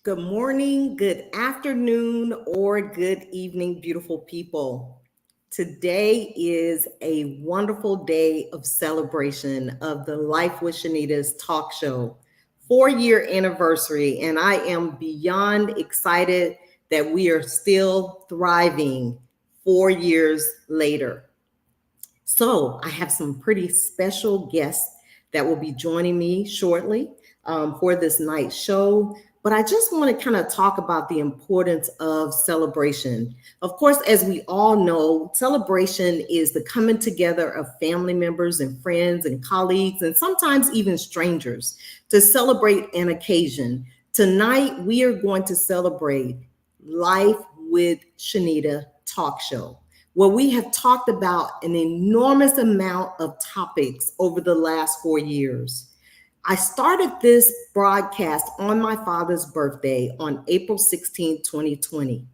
Good morning, good afternoon, or good evening, beautiful people. Today is a wonderful day of celebration of the Life with Shenita's talk show, 4-year anniversary, and I am beyond excited that we are still thriving 4 years later. So I have some pretty special guests that will be joining me shortly for this night's show. But I just want to kind of talk about the importance of celebration. Of course, as we all know, celebration is the coming together of family members and friends and colleagues, and sometimes even strangers, to celebrate an occasion. Tonight, we are going to celebrate Life with Shenita talk show, where we have talked about an enormous amount of topics over the last 4 years. I started this broadcast on my father's birthday on April 16, 2020,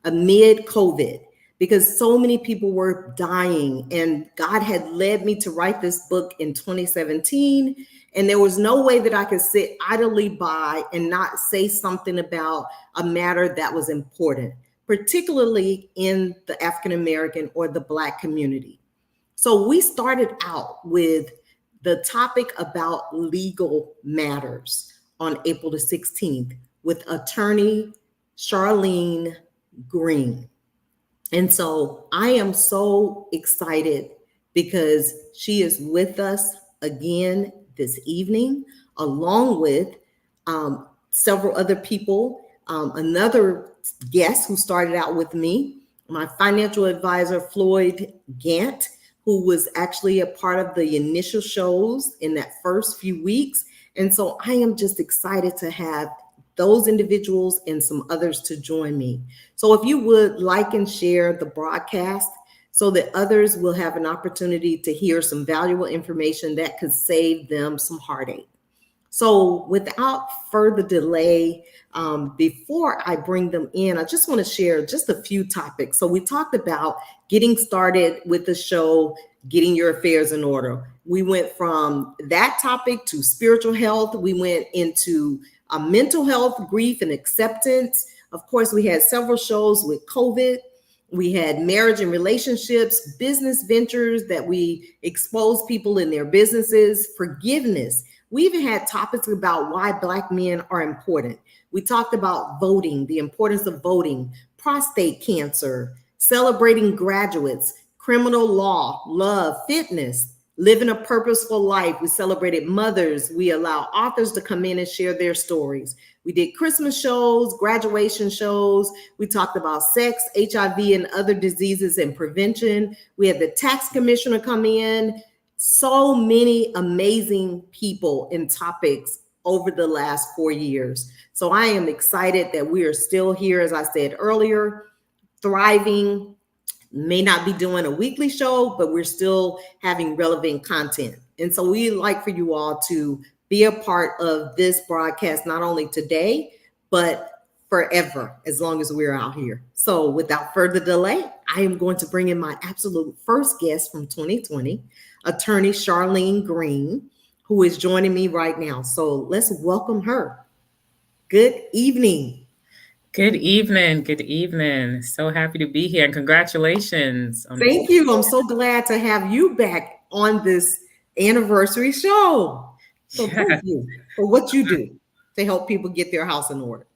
amid COVID, because so many people were dying. And God had led me to write this book in 2017. And there was no way that I could sit idly by and not say something about a matter that was important, particularly in the African American or the Black community. So we started out with the topic about legal matters on April the 16th with attorney Charlene Green. And so I am so excited because she is with us again this evening, along with several other people. Another guest who started out with me, my financial advisor, Floyd Gant, who was actually a part of the initial shows in that first few weeks. And so I am just excited to have those individuals and some others to join me. So if you would like and share the broadcast so that others will have an opportunity to hear some valuable information that could save them some heartache. So without further delay, before I bring them in, I just want to share just a few topics. So we talked about getting started with the show, getting your affairs in order. We went from that topic to spiritual health. We went into mental health, grief, and acceptance. Of course, we had several shows with COVID. We had marriage and relationships, business ventures that we expose people in their businesses, forgiveness. We even had topics about why Black men are important. We talked about voting, the importance of voting, prostate cancer, celebrating graduates, criminal law, love, fitness, living a purposeful life. We celebrated mothers. We allow authors to come in and share their stories. We did Christmas shows, graduation shows. We talked about sex, HIV, and other diseases and prevention. We had the tax commissioner come in. So many amazing people and topics over the last 4 years. So I am excited that we are still here, as I said earlier, thriving. May not be doing a weekly show, but we're still having relevant content. And so we'd like for you all to be a part of this broadcast, not only today, but forever, as long as we're out here. So without further delay, I am going to bring in my absolute first guest from 2020, attorney Charlene Green, who is joining me right now. So let's welcome her. Good evening. Good evening. Good evening. So happy to be here and congratulations on Thank you. I'm so glad to have you back on this anniversary show. So thank you for what you do to help people get their house in order.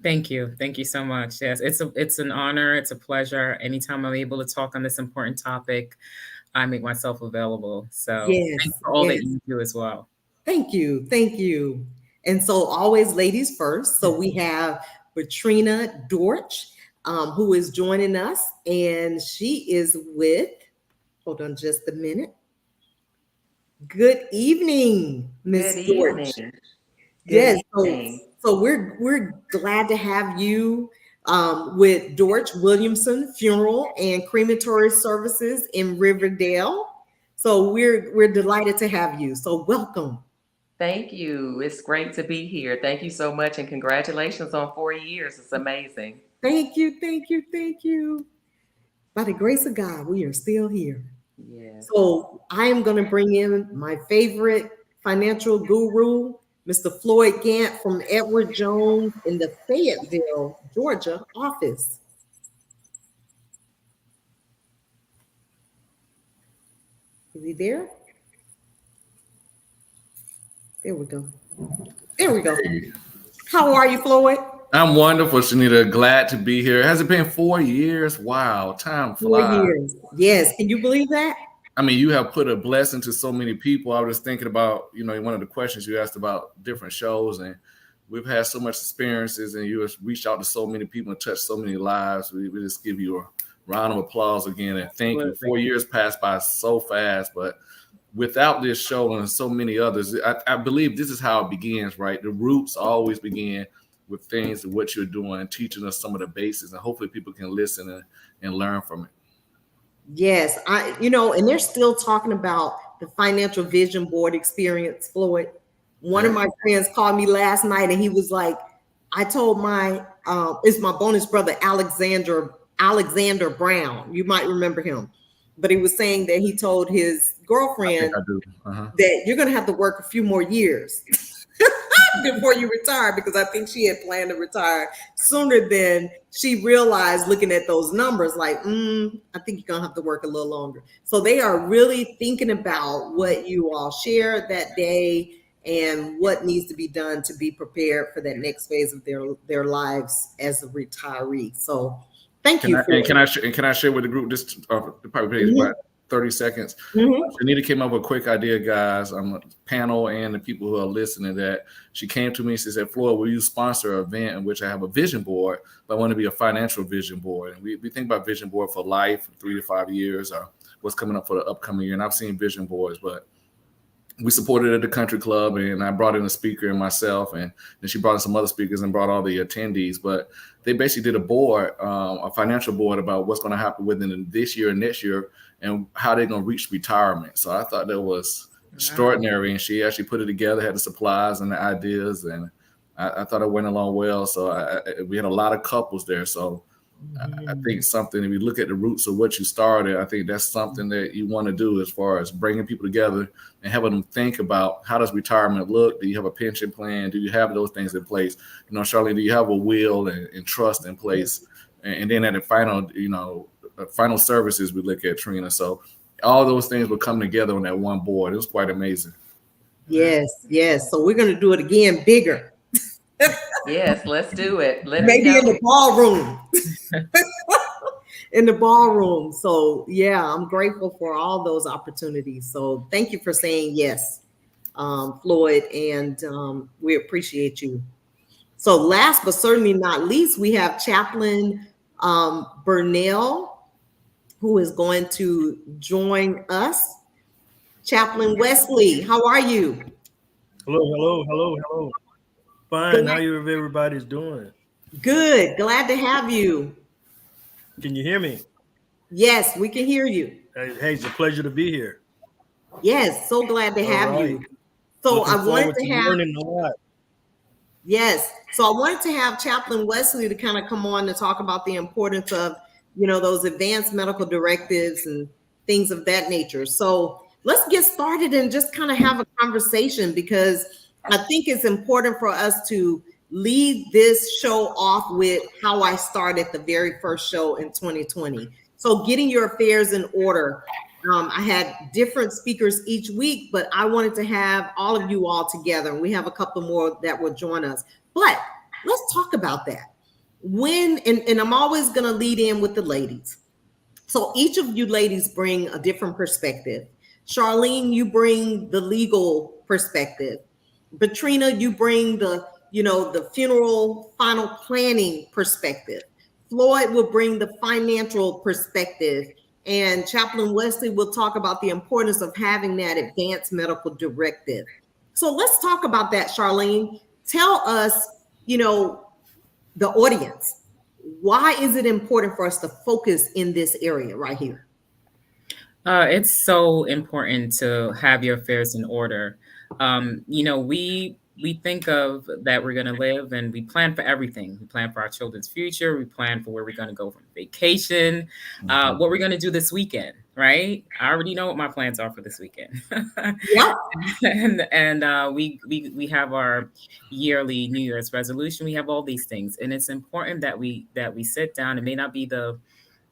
Thank you. Thank you so much. Yes, it's an honor. It's a pleasure. Anytime I'm able to talk on this important topic, I make myself available. So Yes, thanks for all yes. that you do as well. Thank you. Thank you. And so always ladies first. So we have Katrina Dorch, who is joining us, and she is with, hold on just a minute. Good evening, Miss Good Dorch. evening. Good Yes, evening. so we're glad to have you with Dorch Williamson Funeral and Crematory Services in Riverdale. So we're delighted to have you. So welcome. Thank you. It's great to be here. Thank you so much, and congratulations on 4 years. It's amazing. Thank you, thank you, thank you. By the grace of God, we are still here. Yes. So I am going to bring in my favorite financial guru, Mr. Floyd Gant from Edward Jones in the Fayetteville, Georgia office. Is he there? There we go. There we go. How are you, Floyd? I'm wonderful, Shenita. Glad to be here. Has it been 4 years? Wow, time flies. 4 years. Yes. Can you believe that? I mean, you have put a blessing to so many people. I was thinking about, one of the questions you asked about different shows, and we've had so much experiences, and you have reached out to so many people and touched so many lives. We just give you a round of applause again, and thank you. 4 years passed by so fast, but without this show and so many others, I believe this is how it begins, right? The roots always begin with things and what you're doing, teaching us some of the basics, and hopefully people can listen and learn from it. Yes, and they're still talking about the financial vision board experience, Floyd. One of my friends called me last night and he was like, I told it's my bonus brother, Alexander Brown. You might remember him, but he was saying that he told his girlfriend that you're going to have to work a few more years before you retire, because I think she had planned to retire sooner than she realized, looking at those numbers, like, I think you're gonna have to work a little longer. So they are really thinking about what you all shared that day and what needs to be done to be prepared for that next phase of their lives as a retiree. So thank you. Can I share with the group just probably take about 30 seconds. Shenita came up with a quick idea, guys, on the panel and the people who are listening, that she came to me and she said, Floyd, will you sponsor an event in which I have a vision board, but I want to be a financial vision board? And we think about vision board for life, 3 to 5 years, or what's coming up for the upcoming year. And I've seen vision boards, but we supported it at the country club, and I brought in a speaker and myself, and then she brought in some other speakers and brought all the attendees. But they basically did a board, a financial board, about what's going to happen within this year and next year and how they're going to reach retirement. So I thought that was extraordinary. And she actually put it together, had the supplies and the ideas, and I thought it went along well. So we had a lot of couples there. So I think something, if you look at the roots of what you started, I think that's something that you want to do, as far as bringing people together and having them think about, how does retirement look? Do you have a pension plan? Do you have those things in place? Charlene, do you have a will and trust in place? And then at the final, final services, we look at Trina. So all those things will come together on that one board. It was quite amazing. Yes. So we're going to do it again, bigger. Yes, let's do it. Maybe in the ballroom. In the ballroom. So yeah, I'm grateful for all those opportunities. So thank you for saying yes, Floyd, and we appreciate you. So last but certainly not least, we have Chaplain Burnell, who is going to join us. Chaplain Wesley, how are you? Hello. Fine. How everybody's doing? Good. Glad to have you. Can you hear me? Yes, we can hear you. Hey, it's a pleasure to be here. Yes, so glad to have you. So I wanted to have learning a lot. Yes. So I wanted to have Chaplain Wesley to kind of come on to talk about the importance of, those advanced medical directives and things of that nature. So let's get started and just kind of have a conversation, because I think it's important for us to lead this show off with how I started the very first show in 2020. So getting your affairs in order. I had different speakers each week, but I wanted to have all of you all together. We have a couple more that will join us. But let's talk about that. And I'm always going to lead in with the ladies. So each of you ladies bring a different perspective. Charlene, you bring the legal perspective. Batrina, you bring the funeral final planning perspective. Floyd will bring the financial perspective. And Chaplain Wesley will talk about the importance of having that advanced medical directive. So let's talk about that, Charlene. Tell us, the audience, why is it important for us to focus in this area right here? It's so important to have your affairs in order. We think of that we're going to live, and we plan for everything. We plan for our children's future. We plan for where we're going to go on vacation, what we're going to do this weekend. right? I already know what my plans are for this weekend. Yeah. and we have our yearly New Year's resolution. We have all these things, and it's important that we sit down. It may not be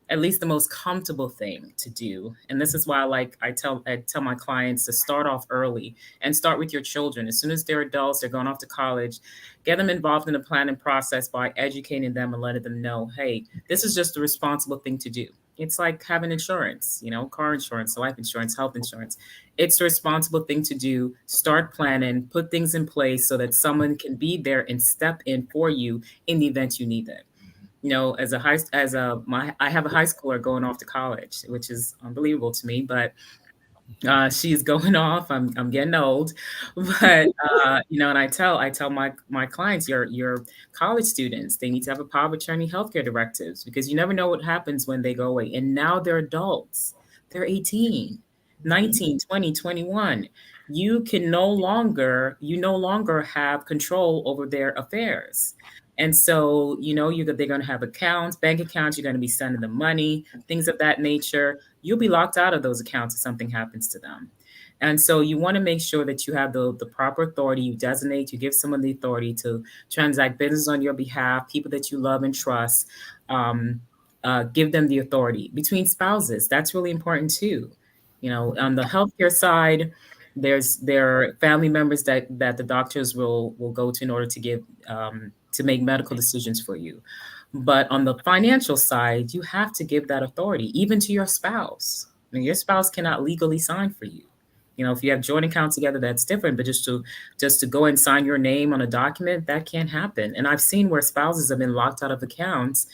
at least the most comfortable thing to do. And this is why I tell my clients to start off early and start with your children. As soon as they're adults, they're going off to college, get them involved in the planning process by educating them and letting them know, hey, this is just a responsible thing to do. It's like having insurance, car insurance, life insurance, health insurance. It's a responsible thing to do. Start planning, put things in place so that someone can be there and step in for you in the event you need it. I have a high schooler going off to college, which is unbelievable to me, but she's going off. I'm getting old, but and I tell my clients, your college students, they need to have a power of attorney healthcare directives, because you never know what happens when they go away. And now they're adults. They're 18, 19, 20, 21. You no longer have control over their affairs. And so, they're going to have accounts, bank accounts. You're going to be sending them money, things of that nature. You'll be locked out of those accounts if something happens to them. And so you want to make sure that you have the proper authority. You give someone the authority to transact business on your behalf, people that you love and trust. Give them the authority. Between spouses, that's really important too. On the healthcare side, there are family members that the doctors will go to in order to give to make medical decisions for you. But on the financial side, you have to give that authority, even to your spouse. I mean, your spouse cannot legally sign for you. If you have joint accounts together, that's different. But just to go and sign your name on a document, that can't happen. And I've seen where spouses have been locked out of accounts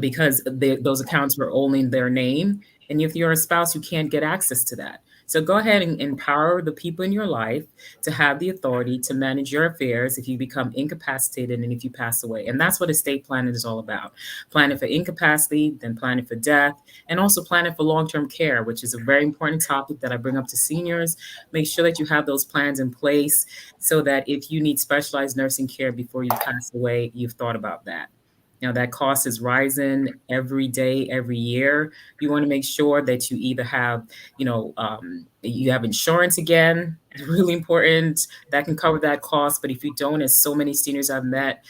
because those accounts were only in their name. And if you're a spouse, you can't get access to that. So go ahead and empower the people in your life to have the authority to manage your affairs if you become incapacitated and if you pass away. And that's what estate planning is all about. Planning for incapacity, then planning for death, and also planning for long-term care, which is a very important topic that I bring up to seniors. Make sure that you have those plans in place so that if you need specialized nursing care before you pass away, you've thought about that. That cost is rising every day, every year. You want to make sure that you either have, you have insurance again, really important. That can cover that cost. But if you don't, as so many seniors I've met,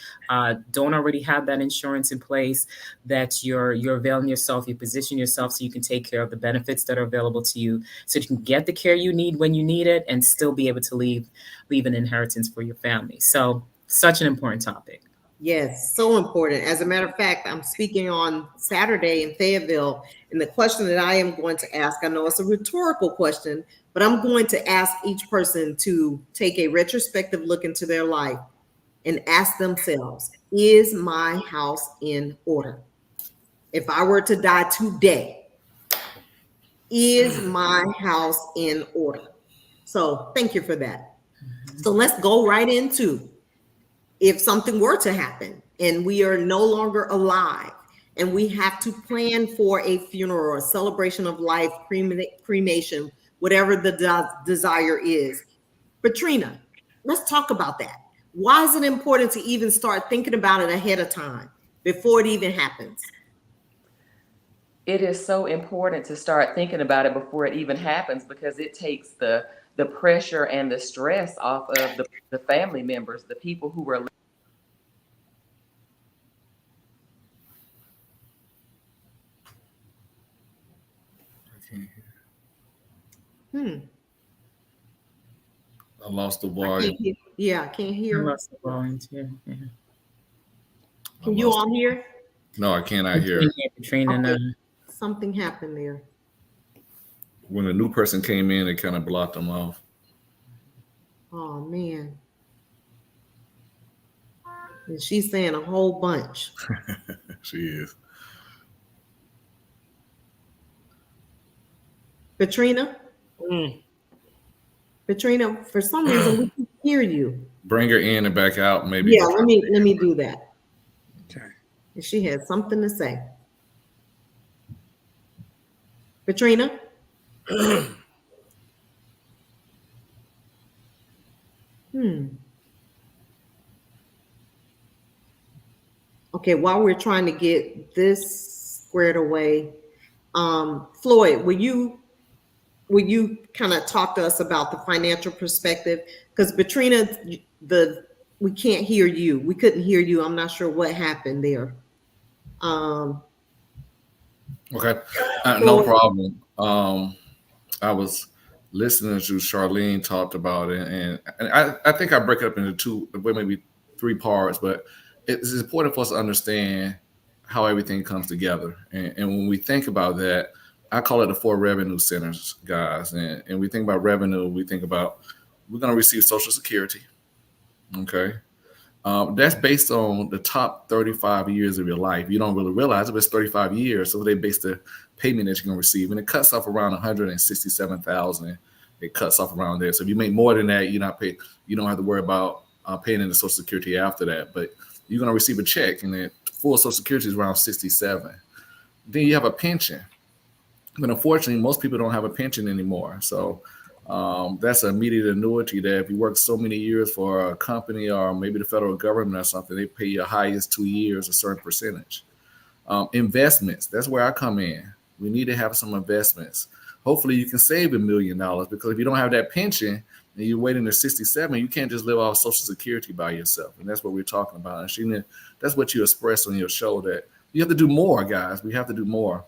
don't already have that insurance in place, that you're availing yourself, you position yourself so you can take care of the benefits that are available to you, so you can get the care you need when you need it and still be able to leave an inheritance for your family. So such an important topic. Yes, so important. As a matter of fact, I'm speaking on Saturday in Fayetteville, and the question that I am going to ask, I know it's a rhetorical question, but I'm going to ask each person to take a retrospective look into their life and ask themselves, is my house in order? If I were to die today, is my house in order? So thank you for that. So let's go right into, if something were to happen and we are no longer alive and we have to plan for a funeral or a celebration of life, cremation, whatever the desire is. Patrina, let's talk about that. Why is it important to even start thinking about it ahead of time before it even happens? It is so important to start thinking about it before it even happens, because it takes the pressure and the stress off of the family members, the people who are. I lost the volume. I can't hear. I lost the volume too. Yeah. Can you all hear? No, I cannot hear. Katrina, Okay. Something happened there. When a new person came in, it kind of blocked them off. Oh man. And she's saying a whole bunch. She is. Patrina? Patrina, for some reason we can hear you. Bring her in and back out, maybe. Yeah, let me do that. Okay. And she had something to say. Patrina? Okay, while we're trying to get this squared away, Floyd, will you kind of talk to us about the financial perspective? Because Betrina, we can't hear you. We couldn't hear you. I'm not sure what happened there. Okay, no problem. I was listening to Charlene talked about it, and I think I break it up into two, maybe three parts, but it's important for us to understand how everything comes together. And when we think about that, I call it the 4 revenue centers, guys. And we think about revenue, we think about we're going to receive Social Security. Okay. That's based on the top 35 years of your life. You don't really realize it, but it's 35 years. So they base the payment that you're going to receive. And it cuts off around 167,000. It cuts off around there. So if you make more than that, you don't have to worry about paying into Social Security after that. But you're going to receive a check, and the full Social Security is around 67. Then you have a pension. But unfortunately, most people don't have a pension anymore. So that's an immediate annuity that if you work so many years for a company or maybe the federal government or something, they pay your highest 2 years a certain percentage. Investments, that's where I come in. We need to have some investments. Hopefully you can save $1 million, because if you don't have that pension and you're waiting to 67, you can't just live off Social Security by yourself. And that's what we're talking about. And Shenita, that's what you expressed on your show, that you have to do more, guys. We have to do more.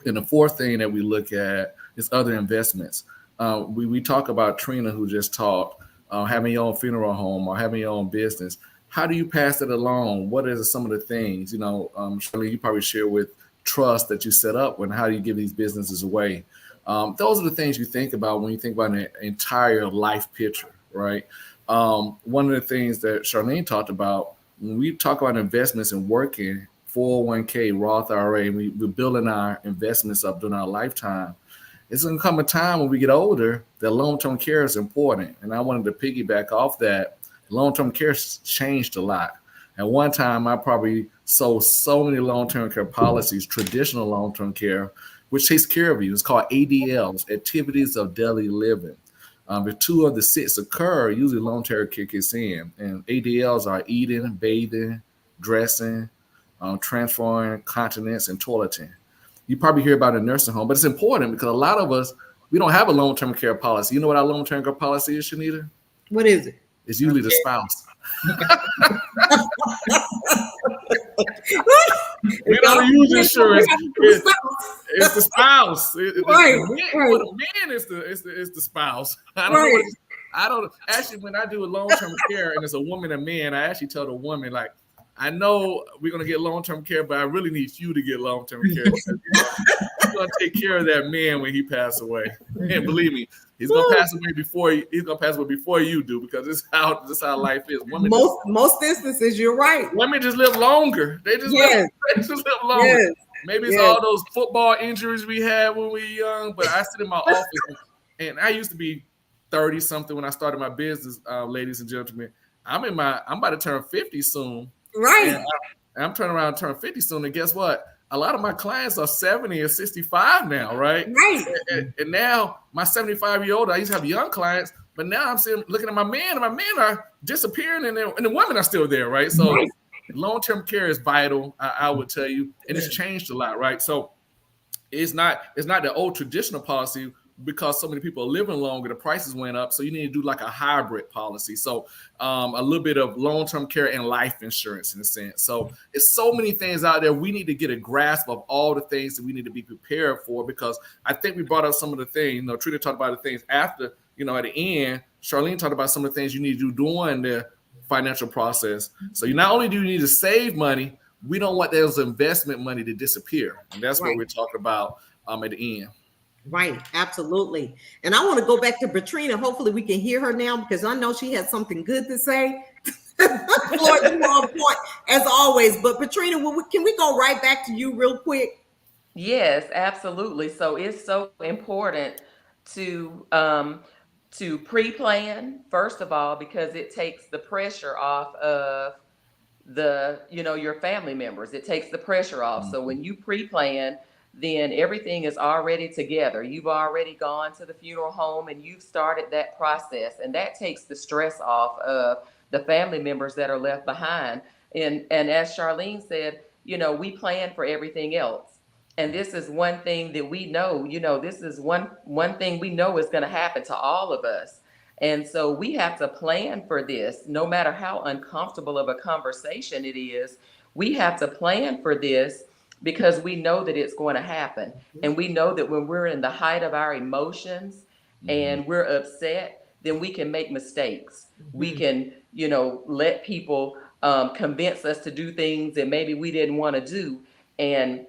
And the fourth thing that we look at is other investments. We talk about Trina, who just talked, having your own funeral home or having your own business. How do you pass it along? What are some of the things, Shirley, you probably share with trust that you set up, and how do you give these businesses away? Those are the things you think about when you think about an entire life picture, right? One of the things that Charlene talked about, when we talk about investments and working, 401k, Roth IRA, and we're building our investments up during our lifetime, it's going to come a time when we get older that long-term care is important. And I wanted to piggyback off that. Long-term care changed a lot. At one time, I probably sold so many long-term care policies, traditional long-term care, which takes care of you. It's called ADLs, Activities of Daily Living. If 2 of the 6 occur, usually long-term care kicks in. And ADLs are eating, bathing, dressing, transferring, continence, and toileting. You probably hear about a nursing home, but it's important because a lot of us, we don't have a long-term care policy. You know what our long-term care policy is, Shenita? What is it? It's usually the spouse. We don't use insurance. It's the spouse. Right. For the man, it's the spouse. I don't actually, when I do a long-term care and it's a woman and man, I actually tell the woman, like, I know we're going to get long-term care, but I really need you to get long-term care. You're going to take care of that man when he passes away. And believe me, he's going to pass away before you do, because this is how life is. Most instances, you're right. Women just live longer. They just live longer. Yes. Maybe it's all those football injuries we had when we were young, but I sit in my office, and I used to be 30-something when I started my business, ladies and gentlemen. I'm about to turn 50 soon. Right. And I'm turning around and turn 50 soon. And guess what? A lot of my clients are 70 or 65 now, right? Right. And now my 75-year-old, I used to have young clients, but now I'm looking at my man, and my men are disappearing, and the women are still there, right? So long-term care is vital, I would tell you, and it's changed a lot, right? So it's not the old traditional policy. Because so many people are living longer, the prices went up. So you need to do like a hybrid policy. So a little bit of long-term care and life insurance in a sense. So it's so many things out there. We need to get a grasp of all the things that we need to be prepared for, because I think we brought up some of the things, Trina talked about the things after, at the end, Charlene talked about some of the things you need to do during the financial process. So not only do you need to save money, we don't want those investment money to disappear. And that's what we're talking about at the end. Right, absolutely. And I want to go back to Betrina. Hopefully we can hear her now, because I know she has something good to say. Floyd, you're on point as always. But Betrina, can we go right back to you real quick? Yes, absolutely. So it's so important to pre-plan, first of all, because it takes the pressure off of your family members. It takes the pressure off. So when you pre-plan, then everything is already together. You've already gone to the funeral home and you've started that process, and that takes the stress off of the family members that are left behind. And as Charlene said, we plan for everything else. And this is one thing that we know, this is one thing we know is going to happen to all of us. And so we have to plan for this, no matter how uncomfortable of a conversation it is. We have to plan for this because we know that it's going to happen. And we know that when we're in the height of our emotions and we're upset, then we can make mistakes. We can, let people convince us to do things that maybe we didn't want to do, and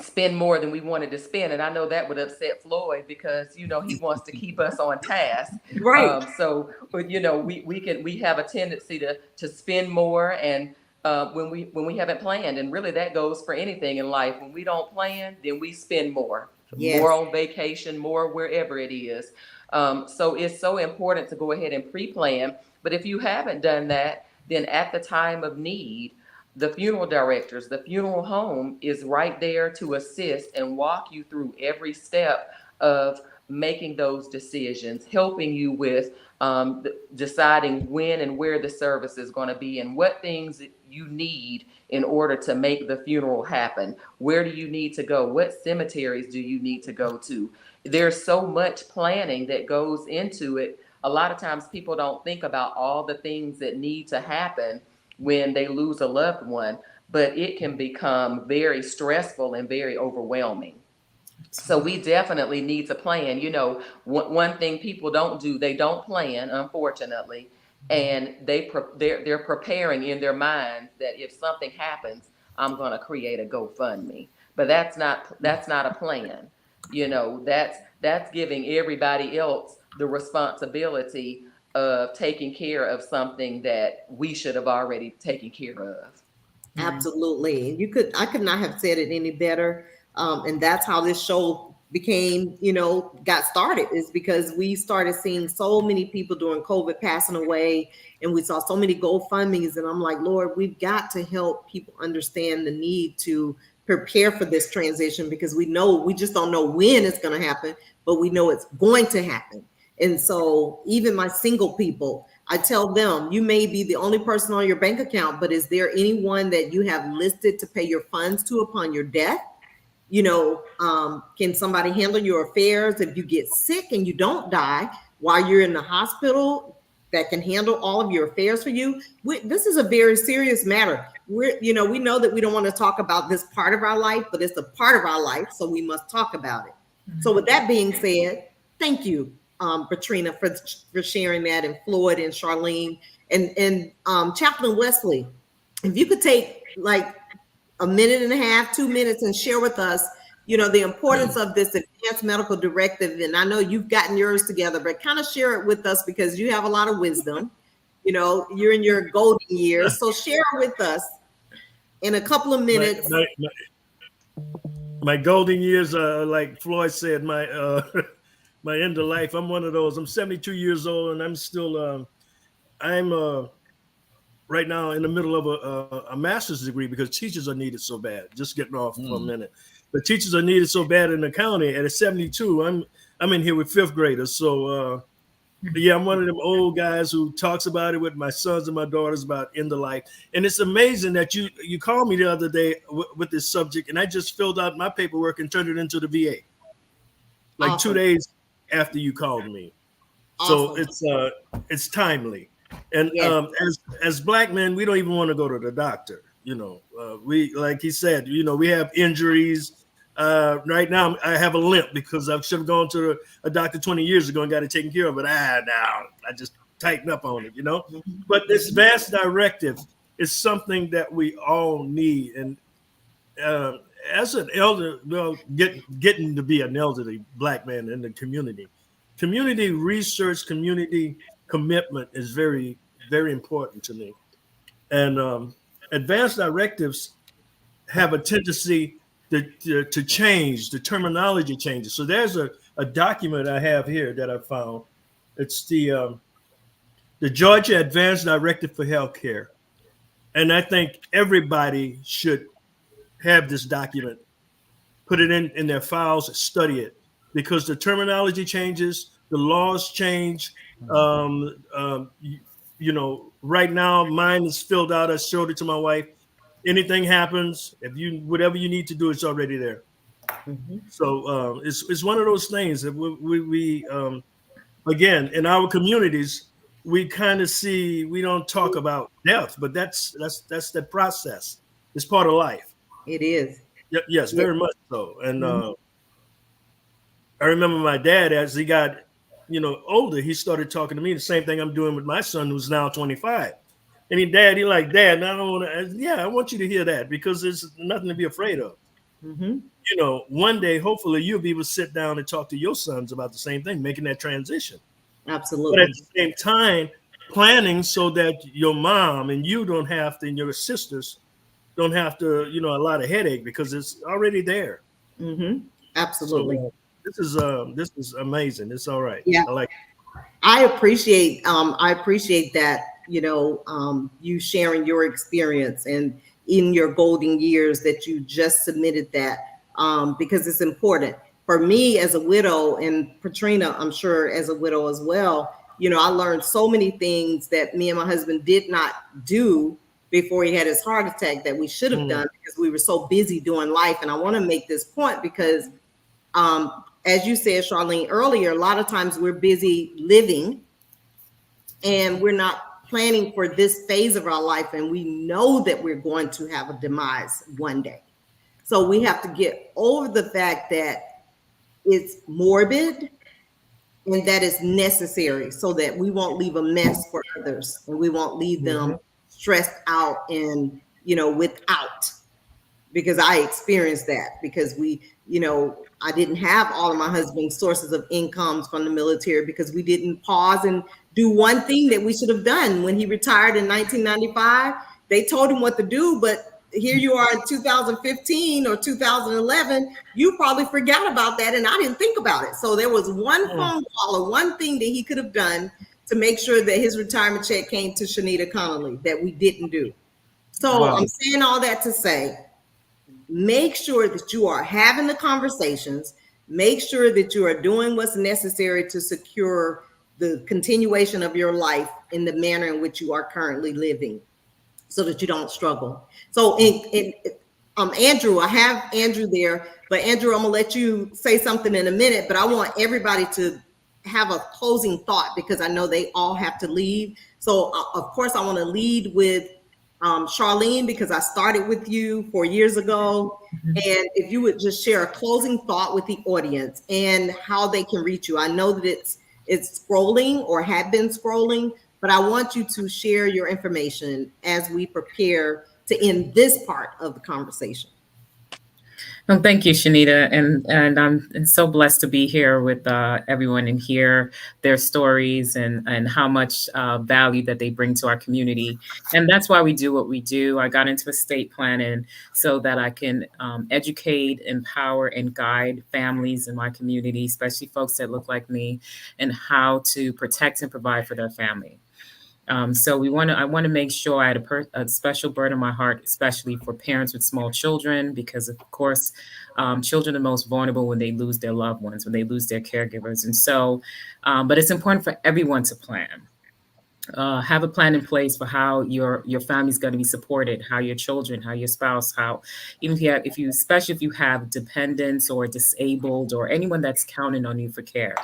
spend more than we wanted to spend. And I know that would upset Floyd because, he wants to keep us on task. Right. So, we have a tendency to spend more, and when we haven't planned. And really that goes for anything in life. When we don't plan, then we spend more. Yes. More on vacation, more wherever it is. So it's so important to go ahead and pre-plan. But if you haven't done that, then at the time of need, the funeral directors, the funeral home is right there to assist and walk you through every step of making those decisions, helping you with deciding when and where the service is going to be and what things you need in order to make the funeral happen. Where do you need to go? What cemeteries do you need to go to? There's so much planning that goes into it. A lot of times people don't think about all the things that need to happen when they lose a loved one, but it can become very stressful and very overwhelming. So we definitely need to plan. One thing people don't do, they don't plan, unfortunately, and they're preparing in their minds that if something happens, I'm going to create a GoFundMe. But that's not a plan. That's giving everybody else the responsibility of taking care of something that we should have already taken care of. Absolutely. I could not have said it any better. And that's how this show became, got started, is because we started seeing so many people during COVID passing away, and we saw so many GoFundMes, and I'm like, Lord, we've got to help people understand the need to prepare for this transition, because we just don't know when it's going to happen, but we know it's going to happen. And so even my single people, I tell them, you may be the only person on your bank account, but is there anyone that you have listed to pay your funds to upon your death? Can somebody handle your affairs if you get sick and you don't die while you're in the hospital, that can handle all of your affairs for you? This is a very serious matter. We know that we don't want to talk about this part of our life, but it's a part of our life, so we must talk about it. So with that being said, thank you, Katrina, for sharing that, and Floyd and Charlene and Chaplain Wesley. If you could take like a minute and a half, 2 minutes, and share with us, the importance of this advanced medical directive. And I know you've gotten yours together, but kind of share it with us because you have a lot of wisdom. You're in your golden years. So share it with us in a couple of minutes. My golden years are, like Floyd said, my my end of life. I'm one of those. I'm 72 years old, and I'm still right now in the middle of a master's degree, because teachers are needed so bad. Just getting off for a minute. But teachers are needed so bad in the county. At 72, I'm in here with fifth graders. So yeah, I'm one of them old guys who talks about it with my sons and my daughters about end of life. And it's amazing that you called me the other day with this subject, and I just filled out my paperwork and turned it into the VA. Like awesome. 2 days after you called me. Awesome. So it's timely. And yes. As Black men, we don't even want to go to the doctor. We, like he said, we have injuries. Right now, I have a limp because I should have gone to a doctor 20 years ago and got it taken care of. But now I just tighten up on it, But this vast directive is something that we all need. And as an elder, getting to be an elderly Black man in the community research, community commitment is very, very important to me. And advanced directives have a tendency to change. The terminology changes. So there's a document I have here that I found. It's the Georgia Advanced Directive for Healthcare. And I think everybody should have this document, put it in their files, study it, because the terminology changes, the laws change. Right now mine is filled out. I showed it to my wife. Anything happens, whatever you need to do, it's already there. So it's one of those things that we again, in our communities, we kind of see, we don't talk about death, but that's the process. It's part of life. It is. Yes, very much so. And I remember my dad, as he got, older, he started talking to me the same thing I'm doing with my son, who's now 25. And he like, Dad, I don't want to. Yeah, I want you to hear that, because there's nothing to be afraid of. One day, hopefully, you'll be able to sit down and talk to your sons about the same thing, making that transition. Absolutely. But at the same time, planning so that your mom and you don't have to, and your sisters don't have to, a lot of headache, because it's already there. Absolutely. So, this is amazing. It's all right. Yeah. I like it. I appreciate that, you sharing your experience and in your golden years that you just submitted that, because it's important. For me as a widow, and Patrina, I'm sure as a widow as well, I learned so many things that me and my husband did not do before he had his heart attack that we should have done, because we were so busy doing life. And I want to make this point because, as you said, Charlene, earlier, a lot of times we're busy living and we're not planning for this phase of our life. And we know that we're going to have a demise one day. So we have to get over the fact that it's morbid and that it's necessary, so that we won't leave a mess for others, and we won't leave them stressed out and, without, because I experienced that, because I didn't have all of my husband's sources of incomes from the military, because we didn't pause and do one thing that we should have done when he retired in 1995. They told him what to do, but here you are in 2015 or 2011, you probably forgot about that, and I didn't think about it. So there was one phone call or one thing that he could have done to make sure that his retirement check came to Shenita Connolly that we didn't do. So I'm saying all that to say, make sure that you are having the conversations, make sure that you are doing what's necessary to secure the continuation of your life in the manner in which you are currently living, so that you don't struggle. So Andrew, I have Andrew there, but Andrew, I'm gonna let you say something in a minute, but I want everybody to have a closing thought, because I know they all have to leave. So of course I want to lead with Charlene, because I started with you 4 years ago. And if you would just share a closing thought with the audience and how they can reach you. I know that it's scrolling or had been scrolling, but I want you to share your information as we prepare to end this part of the conversation. Well, thank you, Shenita, and I'm so blessed to be here with everyone and hear their stories and how much value that they bring to our community. And that's why we do what we do. I got into estate planning so that I can educate, empower, and guide families in my community, especially folks that look like me, and how to protect and provide for their family. So I want to make sure I had a special burden in my heart, especially for parents with small children, because of course, children are most vulnerable when they lose their loved ones, when they lose their caregivers. And so, but it's important for everyone to plan. Have a plan in place for how your family's going to be supported, how your children, how your spouse, how even especially if you have dependents or disabled or anyone that's counting on you for care.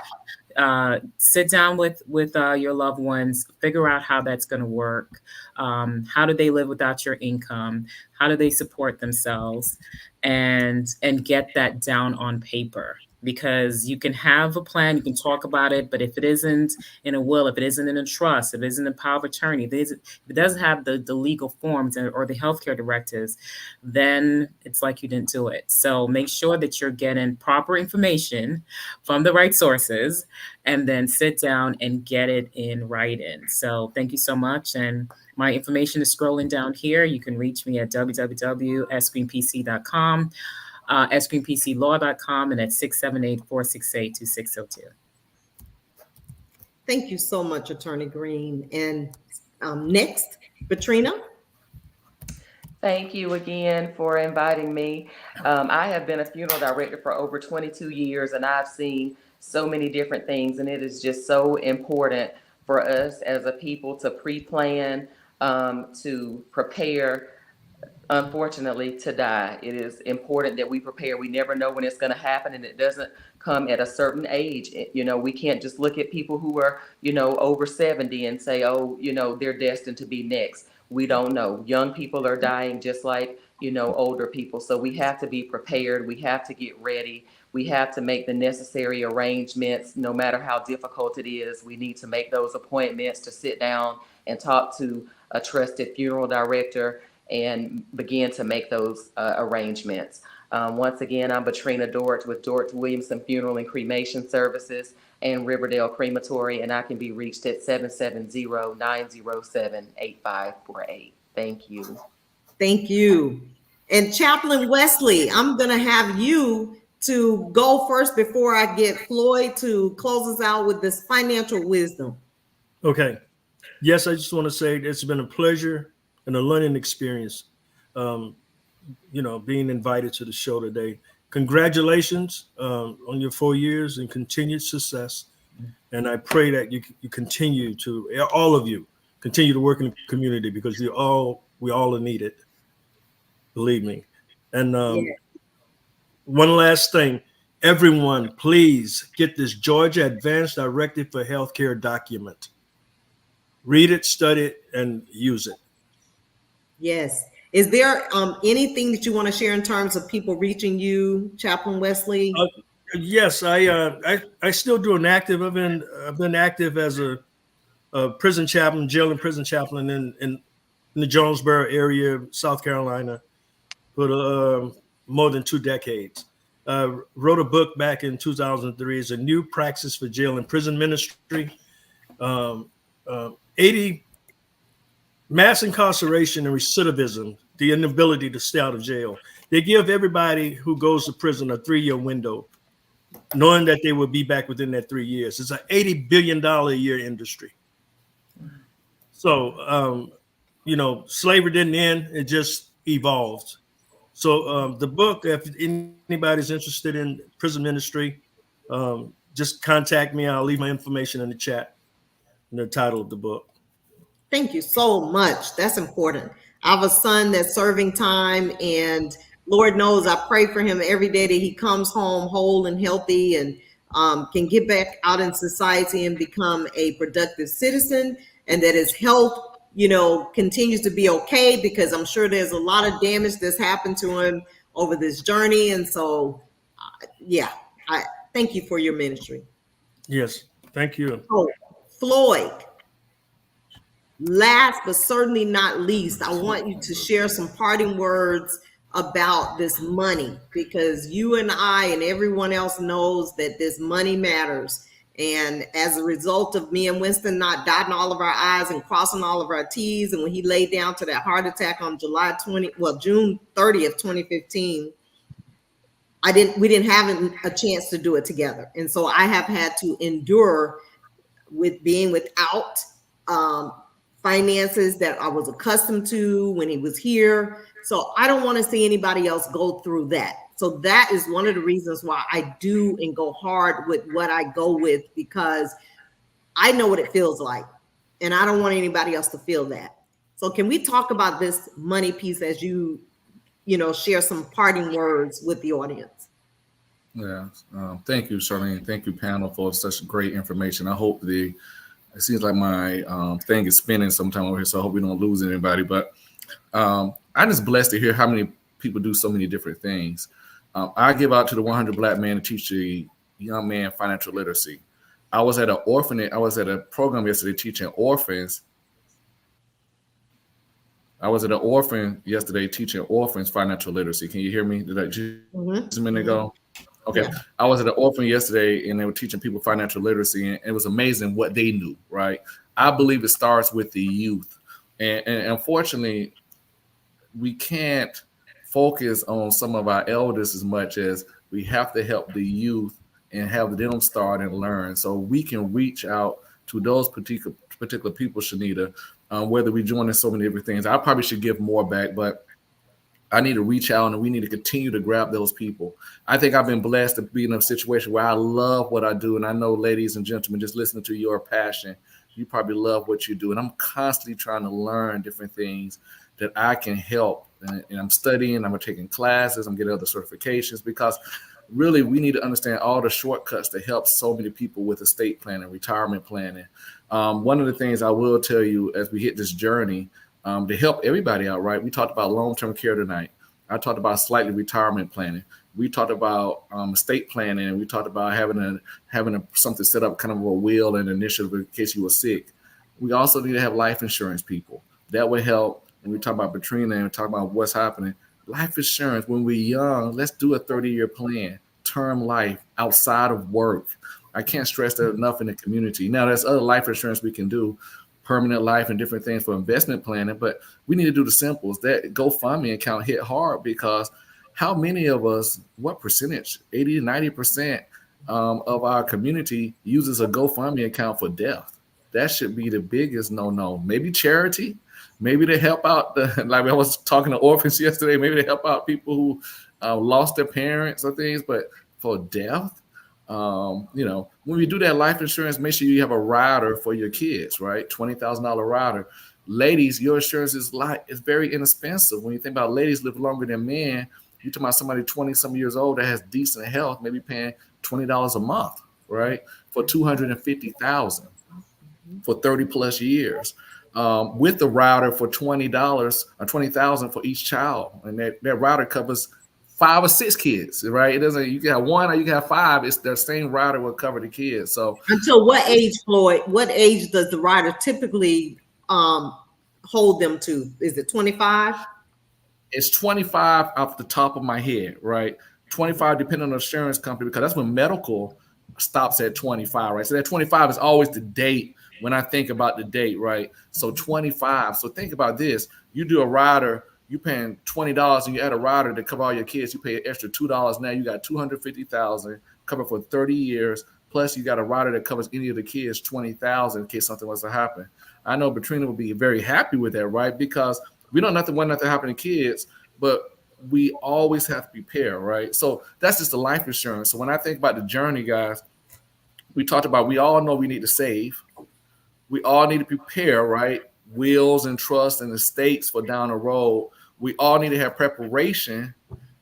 Sit down with your loved ones, figure out how that's going to work. How do they live without your income? How do they support themselves? And get that down on paper. Because you can have a plan, you can talk about it, but if it isn't in a will, if it isn't in a trust, if it isn't a power of attorney, if it doesn't have the legal forms or the healthcare directives, then it's like you didn't do it. So make sure that you're getting proper information from the right sources, and then sit down and get it in writing. So thank you so much. And my information is scrolling down here. You can reach me at www.sgreenpc.com. sgreenpclaw.com, and at 678-468-2602. Thank you so much, Attorney Green. And next, Patrina. Thank you again for inviting me. I have been a funeral director for over 22 years, and I've seen so many different things, and it is just so important for us as a people to pre-plan, to prepare unfortunately, to die. It is important that we prepare. We never know when it's going to happen, and it doesn't come at a certain age. We can't just look at people who are, over 70 and say, oh, they're destined to be next. We don't know. Young people are dying just like, older people. So we have to be prepared. We have to get ready. We have to make the necessary arrangements, no matter how difficult it is. We need to make those appointments to sit down and talk to a trusted funeral director and begin to make those arrangements. Once again, I'm Batrina Dortch with Dortch Williamson Funeral and Cremation Services and Riverdale Crematory, and I can be reached at 770-907-8548. Thank you. Thank you. And Chaplain Wesley, I'm going to have you to go first before I get Floyd to close us out with this financial wisdom. Okay. Yes, I just want to say it's been a pleasure and a learning experience, being invited to the show today. Congratulations on your 4 years and continued success. And I pray that you continue to, all of you, continue to work in the community, because we all are needed. Believe me. And one last thing, everyone, please get this Georgia Advanced Directive for Healthcare document. Read it, study it, and use it. Yes. Is there anything that you want to share in terms of people reaching you, Chaplain Wesley? Yes, I still do an active. I've been active as a prison chaplain, jail and prison chaplain in the Jonesboro area, South Carolina, for more than 2 decades. Wrote a book back in 2003. It's a new praxis for jail and prison ministry. 80 mass incarceration and recidivism, the inability to stay out of jail. They give everybody who goes to prison a 3-year window, knowing that they will be back within that 3 years. It's an $80 billion a year industry. So, slavery didn't end, it just evolved. So the book, if anybody's interested in prison ministry, just contact me. I'll leave my information in the chat and the title of the book. Thank you so much. That's important. I have a son that's serving time, and Lord knows I pray for him every day that he comes home whole and healthy and can get back out in society and become a productive citizen, and that his health, continues to be okay, because I'm sure there's a lot of damage that's happened to him over this journey. And so, I thank you for your ministry. Yes, thank you. Oh, Floyd, last but certainly not least, I want you to share some parting words about this money, because you and I and everyone else knows that this money matters. And as a result of me and Winston not dotting all of our I's and crossing all of our T's, and when he laid down to that heart attack on June 30th, 2015, we didn't have a chance to do it together. And so I have had to endure with being without finances that I was accustomed to when he was here. So I don't want to see anybody else go through that. So that is one of the reasons why I do and go hard with what I go with, because I know what it feels like, and I don't want anybody else to feel that. So can we talk about this money piece as you share some parting words with the audience? Yeah. Thank you, Charlene. Thank you, panel, for such great information. I hope it seems like my thing is spinning sometime over here, so I hope we don't lose anybody. But I'm just blessed to hear how many people do so many different things. I give out to the 100 Black men to teach the young man financial literacy. I was at an orphanage. I was at a program yesterday teaching orphans. I was at an orphan yesterday teaching orphans financial literacy. Can you hear me? Did I just a minute ago? Okay. Yeah. I was at an orphan yesterday, and they were teaching people financial literacy, and it was amazing what they knew, right? I believe it starts with the youth. And unfortunately, we can't focus on some of our elders as much as we have to help the youth and have them start and learn, so we can reach out to those particular people, Shenita, whether we join in so many different things. I probably should give more back, but I need to reach out, and we need to continue to grab those people. I think I've been blessed to be in a situation where I love what I do. And I know, ladies and gentlemen, just listening to your passion, you probably love what you do. And I'm constantly trying to learn different things that I can help. And I'm studying, I'm taking classes, I'm getting other certifications, because really we need to understand all the shortcuts that help so many people with estate planning, retirement planning. One of the things I will tell you as we hit this journey to help everybody out, right? We talked about long-term care tonight. I talked about slightly retirement planning. We talked about estate planning, and we talked about having something set up, kind of a will and initiative in case you were sick. We also need to have life insurance people. That would help. And we talk about Katrina and talk about what's happening. Life insurance, when we're young, let's do a 30-year plan, term life outside of work. I can't stress that enough in the community. Now, there's other life insurance we can do, permanent life and different things for investment planning, but we need to do the simples. That GoFundMe account hit hard because how many of us, what percentage, 80 to 90% of our community uses a GoFundMe account for death? That should be the biggest no-no. Maybe charity, maybe to help out like I was talking to orphans yesterday, maybe to help out people who lost their parents or things, but for death, when we do that life insurance, make sure you have a rider for your kids, right? $20,000 rider. Ladies, your insurance is very inexpensive. When you think about ladies live longer than men, you're talking about somebody 20-some years old that has decent health, maybe paying $20 a month, right? For $250,000 for 30 plus years. With the rider for $20 or $20,000 for each child. And that rider covers 5 or 6 kids, right? It doesn't, you can have 1 or you can have 5. It's the same rider will cover the kids. So until what age, Floyd? What age does the rider typically hold them to? Is it 25? It's 25 off the top of my head, right? 25 depending on the insurance company, because that's when medical stops at 25, right? So that 25 is always the date when I think about the date, right? So 25. So think about this. You do a rider, you paying $20 and you add a rider to cover all your kids, you pay an extra $2. Now you got $250,000 covered for 30 years. Plus you got a rider that covers any of the kids, $20,000 in case something was to happen. I know Katrina would be very happy with that, right? Because we don't want nothing to happen to kids, but we always have to prepare, right? So that's just the life insurance. So when I think about the journey, guys, we talked about, we all know we need to save. We all need to prepare, right? Wills and trusts and estates for down the road. We all need to have preparation,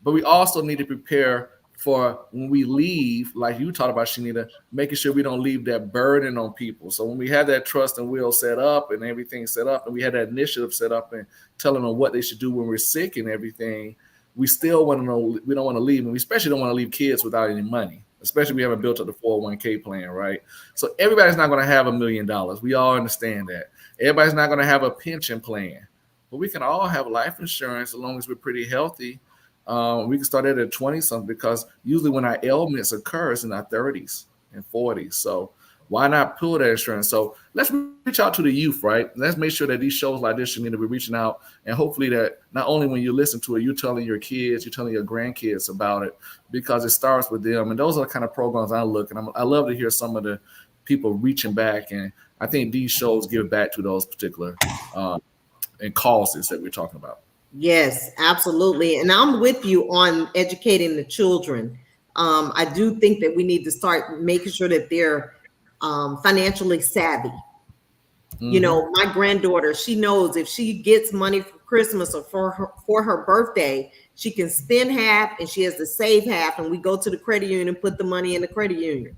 but we also need to prepare for when we leave, like you talked about, Shenita, making sure we don't leave that burden on people. So when we have that trust and will set up and everything set up, and we had that initiative set up and telling them what they should do when we're sick and everything, we still want to know, we don't want to leave, and we especially don't want to leave kids without any money. Especially we haven't built up the 401k plan, right? So everybody's not going to have $1 million. We all understand that. Everybody's not going to have a pension plan, but we can all have life insurance as long as we're pretty healthy. We can start at 20-something, because usually when our ailments occur, it's in our 30s and 40s. So why not pull that insurance? So let's reach out to the youth, right? Let's make sure that these shows like this, Shenita, we're reaching out, and hopefully that not only when you listen to it, you're telling your kids, you're telling your grandkids about it, because it starts with them. And those are the kind of programs I look, and I love to hear some of the people reaching back, and I think these shows give back to those particular and causes that we're talking about. Yes, absolutely. And I'm with you on educating the children. I do think that we need to start making sure that they're financially savvy. Mm-hmm. You know, my granddaughter, she knows if she gets money for Christmas or for her birthday, she can spend half and she has to save half, and we go to the credit union and put the money in the credit union.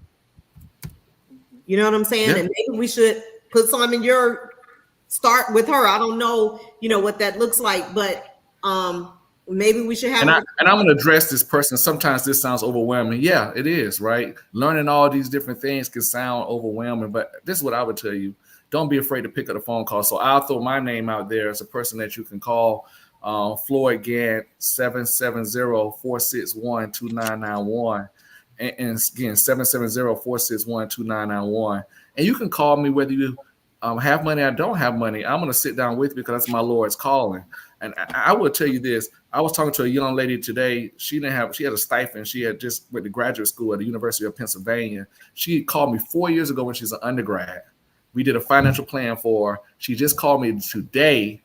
You know what I'm saying? Yeah. And maybe we should put some in your, start with her. I don't know, what that looks like, but maybe we should have. And I'm going to address this person. Sometimes this sounds overwhelming. Yeah, it is, right? Learning all these different things can sound overwhelming, but this is what I would tell you. Don't be afraid to pick up the phone call. So I'll throw my name out there as a person that you can call. Floyd Gant, 770-461-2991. And again, 770-461-2991. And you can call me whether you have money or don't have money. I'm going to sit down with you because that's my Lord's calling. And I will tell you this. I was talking to a young lady today. She had a stipend. She had just went to graduate school at the University of Pennsylvania. She called me 4 years ago when she was an undergrad. We did a financial plan for her. She just called me today,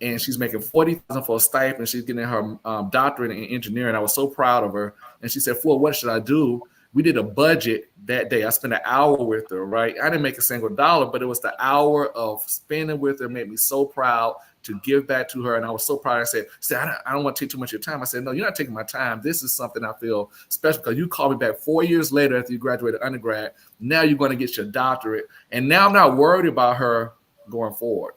and she's making $40,000 for a stipend. She's getting her doctorate in engineering. I was so proud of her. And she said, "Floyd, what should I do?" We did a budget that day. I spent an hour with her, right? I didn't make a single dollar, but it was the hour of spending with her made me so proud to give back to her. And I was so proud. I said, I don't want to take too much of your time. I said, no, you're not taking my time. This is something I feel special because you called me back 4 years later after you graduated undergrad. Now you're going to get your doctorate. And now I'm not worried about her going forward.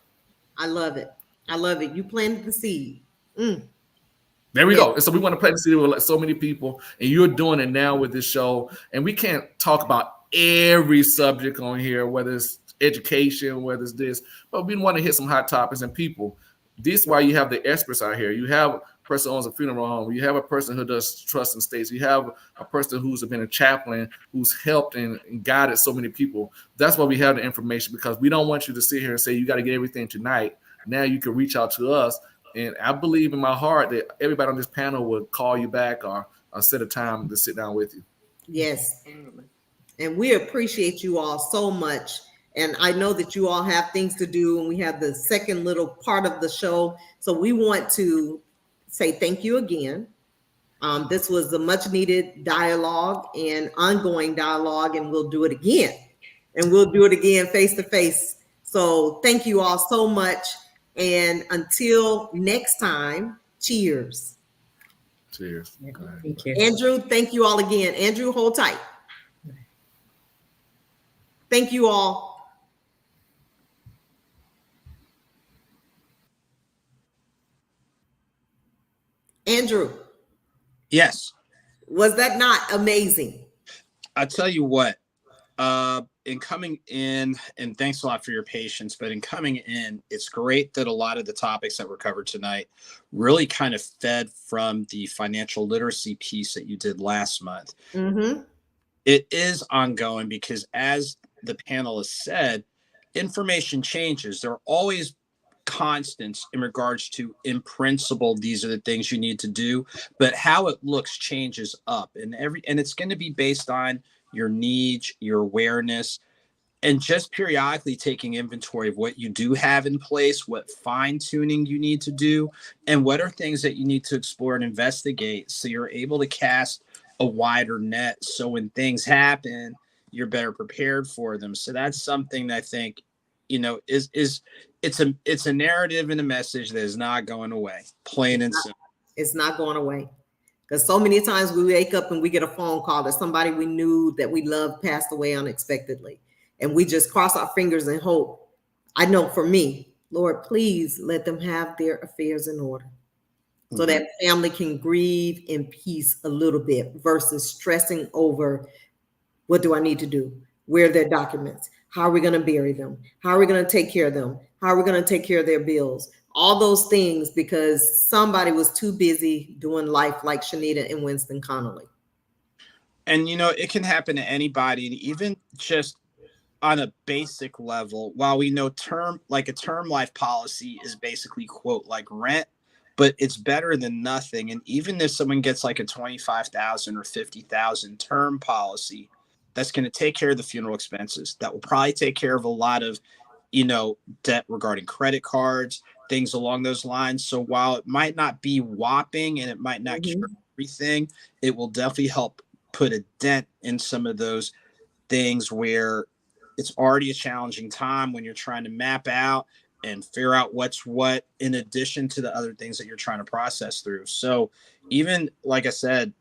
I love it. I love it. You planted the seed. There we go. And so we want to plant the seed with so many people, and you're doing it now with this show. And we can't talk about every subject on here, whether it's education, whether it's this, but we want to hit some hot topics and people. This is why you have the experts out here. You have a person who owns a funeral home. You have a person who does trust and estates. You have a person who's been a chaplain, who's helped and guided so many people. That's why we have the information, because we don't want you to sit here and say, you got to get everything tonight. Now you can reach out to us. And I believe in my heart that everybody on this panel will call you back or set a time to sit down with you. Yes. And we appreciate you all so much. And I know that you all have things to do, and we have the second little part of the show. So we want to say thank you again. This was a much needed dialogue and ongoing dialogue, and we'll do it again. And we'll do it again face to face. So thank you all so much. And until next time, cheers. Cheers. Thank you. Andrew, thank you all again. Andrew, hold tight. Thank you all. Andrew. Yes. Was that not amazing? I'll tell you what, in coming in, and thanks a lot for your patience, but in coming in, it's great that a lot of the topics that were covered tonight really kind of fed from the financial literacy piece that you did last month. Mm-hmm. It is ongoing because, as the panelists said, information changes. There are always constants in regards to, in principle, these are the things you need to do, but how it looks changes up, and it's going to be based on your needs, your awareness, and just periodically taking inventory of what you do have in place, what fine tuning you need to do, and what are things that you need to explore and investigate so you're able to cast a wider net. So when things happen, you're better prepared for them. So that's something that I think, it's a narrative and a message that is not going away, plain and simple. It's not going away. Because so many times we wake up and we get a phone call that somebody we knew that we loved passed away unexpectedly. And we just cross our fingers and hope. I know for me, Lord, please let them have their affairs in order so that family can grieve in peace a little bit versus stressing over, what do I need to do? Where are their documents? How are we going to bury them? How are we going to take care of them? How are we going to take care of their bills? All those things because somebody was too busy doing life like Shenita and Winston Connolly. And, it can happen to anybody, and even just on a basic level, while we know a term life policy is basically, quote, like rent, but it's better than nothing. And even if someone gets like a $25,000 or $50,000 term policy, that's going to take care of the funeral expenses. That will probably take care of a lot of, debt regarding credit cards, things along those lines. So while it might not be whopping and it might not cure everything, it will definitely help put a dent in some of those things where it's already a challenging time when you're trying to map out and figure out what's what in addition to the other things that you're trying to process through. So even like I said,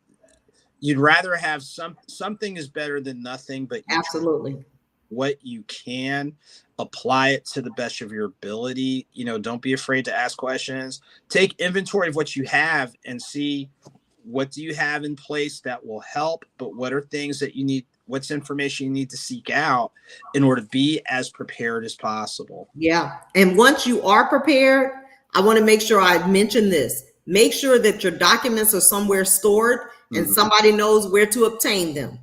you'd rather have something is better than nothing, but absolutely what you can apply it to the best of your ability. Don't be afraid to ask questions, take inventory of what you have and see what do you have in place that will help, but what are things that you need, what's information you need to seek out in order to be as prepared as possible. Yeah. And once you are prepared, I want to make sure I mention this. Make sure that your documents are somewhere stored and somebody knows where to obtain them.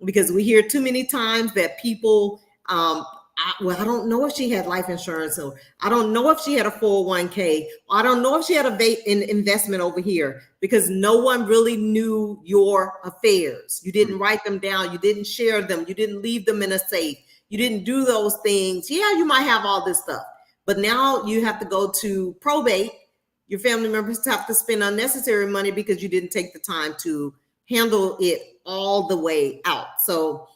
Because we hear too many times that people, I don't know if she had life insurance, or I don't know if she had a 401k, or I don't know if she had an investment over here, because no one really knew your affairs. You didn't write them down. You didn't share them. You didn't leave them in a safe. You didn't do those things. Yeah, you might have all this stuff, but now you have to go to probate. Your family members have to spend unnecessary money because you didn't take the time to handle it all the way out. So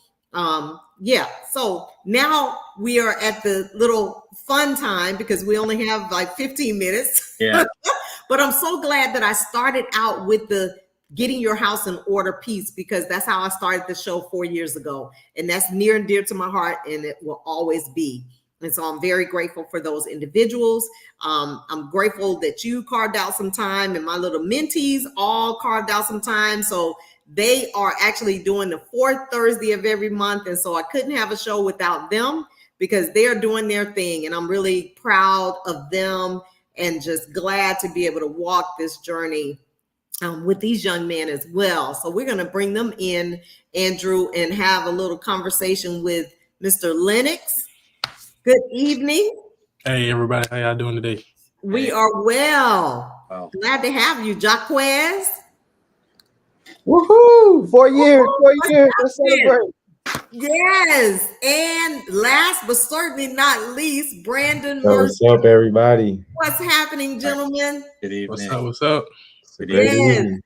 Yeah, so now we are at the little fun time because we only have like 15 minutes. Yeah. But I'm so glad that I started out with the getting your house in order piece, because that's how I started the show 4 years ago. And that's near and dear to my heart, and it will always be. And so I'm very grateful for those individuals. I'm grateful that you carved out some time, and my little mentees all carved out some time. So they are actually doing the fourth Thursday of every month. And so I couldn't have a show without them because they're doing their thing. And I'm really proud of them and just glad to be able to walk this journey with these young men as well. So we're going to bring them in, Andrew, and have a little conversation with Mr. Lennox. Good evening. Hey, everybody. How y'all doing today? We are well. Well. Glad to have you, Jaquez. Woohoo! 4 years, 4 years. Let's celebrate. Yes. And last but certainly not least, Brandon So Mercer. what's up, everybody? What's happening, gentlemen? Good evening. What's up? What's up? It's a great Yes. evening.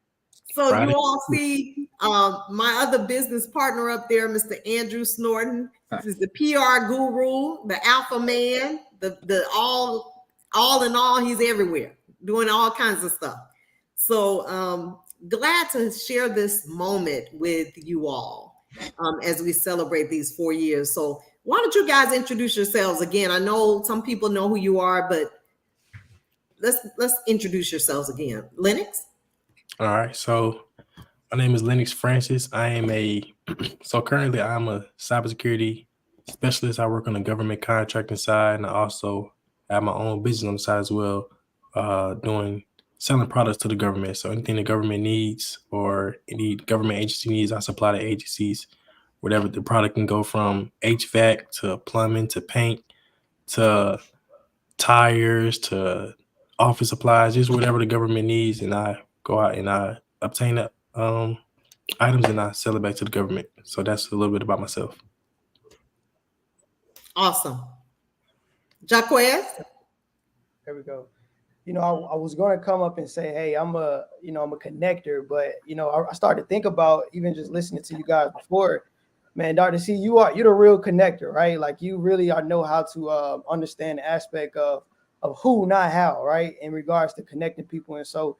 So Friday. you all see my other business partner up there, Mr. Andrew Snorton. This is the PR guru, the alpha man, the all in all. He's everywhere, doing all kinds of stuff. So glad to share this moment with you all as we celebrate these 4 years. So why don't you guys introduce yourselves again? I know some people know who you are, but let's introduce yourselves again. Lennox? All right. So my name is Lennox Francis. Currently I'm a cybersecurity specialist. I work on the government contracting side, and I also have my own business on the side as well, selling products to the government. So anything the government needs or any government agency needs, I supply to agencies. Whatever the product can go from HVAC to plumbing to paint to tires to office supplies, just whatever the government needs, and I go out and I obtain the items and I sell it back to the government. So that's a little bit about myself. Awesome. Jaquez? There we go. You know, I was going to come up and say, hey, I'm a connector, but I started to think about even just listening to you guys before. Man, Dr. C, you're the real connector, right? Like you really know how to understand the aspect of who, not how, right? In regards to connecting people. And so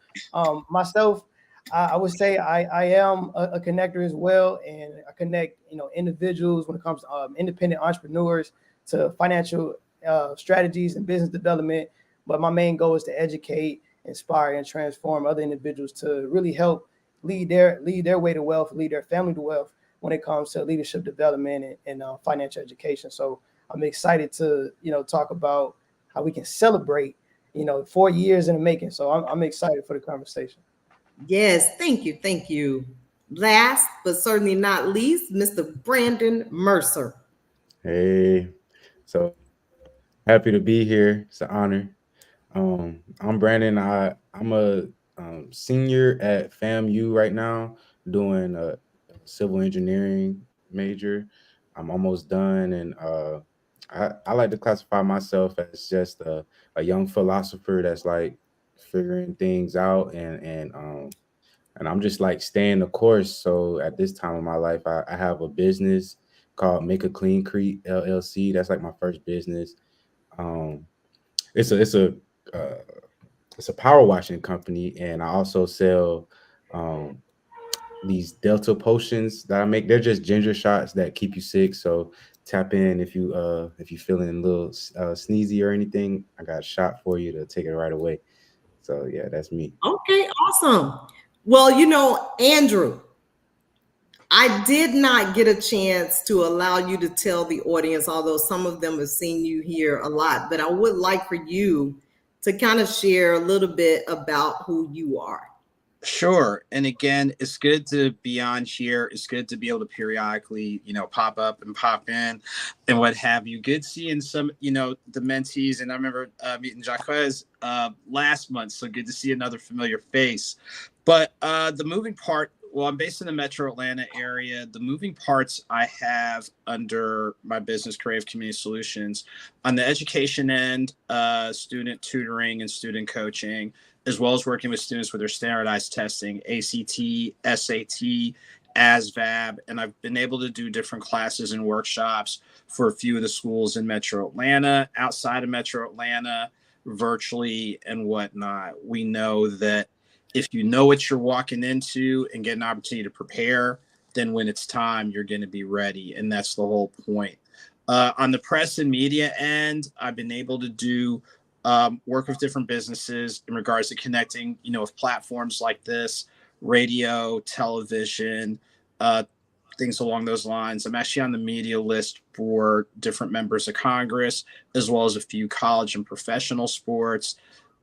myself, I would say I am a connector as well. And I connect, individuals when it comes to independent entrepreneurs to financial strategies and business development. But my main goal is to educate, inspire, and transform other individuals to really help lead their way to wealth, lead their family to wealth when it comes to leadership development and financial education. So I'm excited to, talk about how we can celebrate, 4 years in the making. So I'm excited for the conversation. Yes, thank you. Thank you. Last but certainly not least, Mr. Brandon Mercer. Hey, so happy to be here. It's an honor. I'm Brandon. I'm a senior at FAMU right now, doing a civil engineering major. I'm almost done, and I like to classify myself as just a young philosopher that's like figuring things out, and I'm just like staying the course. So at this time of my life, I have a business called Make a Clean Creek LLC. That's like my first business. It's a power washing company, and I also sell these Delta potions that I make. They're just ginger shots that keep you sick. So tap in if you feeling a little sneezy or anything. I got a shot for you to take it right away. So yeah, that's me. Okay, awesome. Well, Andrew, I did not get a chance to allow you to tell the audience, although some of them have seen you here a lot, but I would like for you to kind of share a little bit about who you are. Sure. And again, it's good to be on here. It's good to be able to periodically, pop up and pop in and what have you. Good seeing some, the mentees. And I remember meeting Jaquez last month. So good to see another familiar face. But the moving part, well, I'm based in the Metro Atlanta area. The moving parts I have under my business, Creative Community Solutions, on the education end, student tutoring and student coaching, as well as working with students with their standardized testing, ACT, SAT, ASVAB, and I've been able to do different classes and workshops for a few of the schools in Metro Atlanta, outside of Metro Atlanta, virtually and whatnot. We know that if you know what you're walking into and get an opportunity to prepare, then when it's time, you're going to be ready. And that's the whole point. On the press and media end, I've been able to do work with different businesses in regards to connecting, with platforms like this, radio, television, things along those lines. I'm actually on the media list for different members of Congress, as well as a few college and professional sports.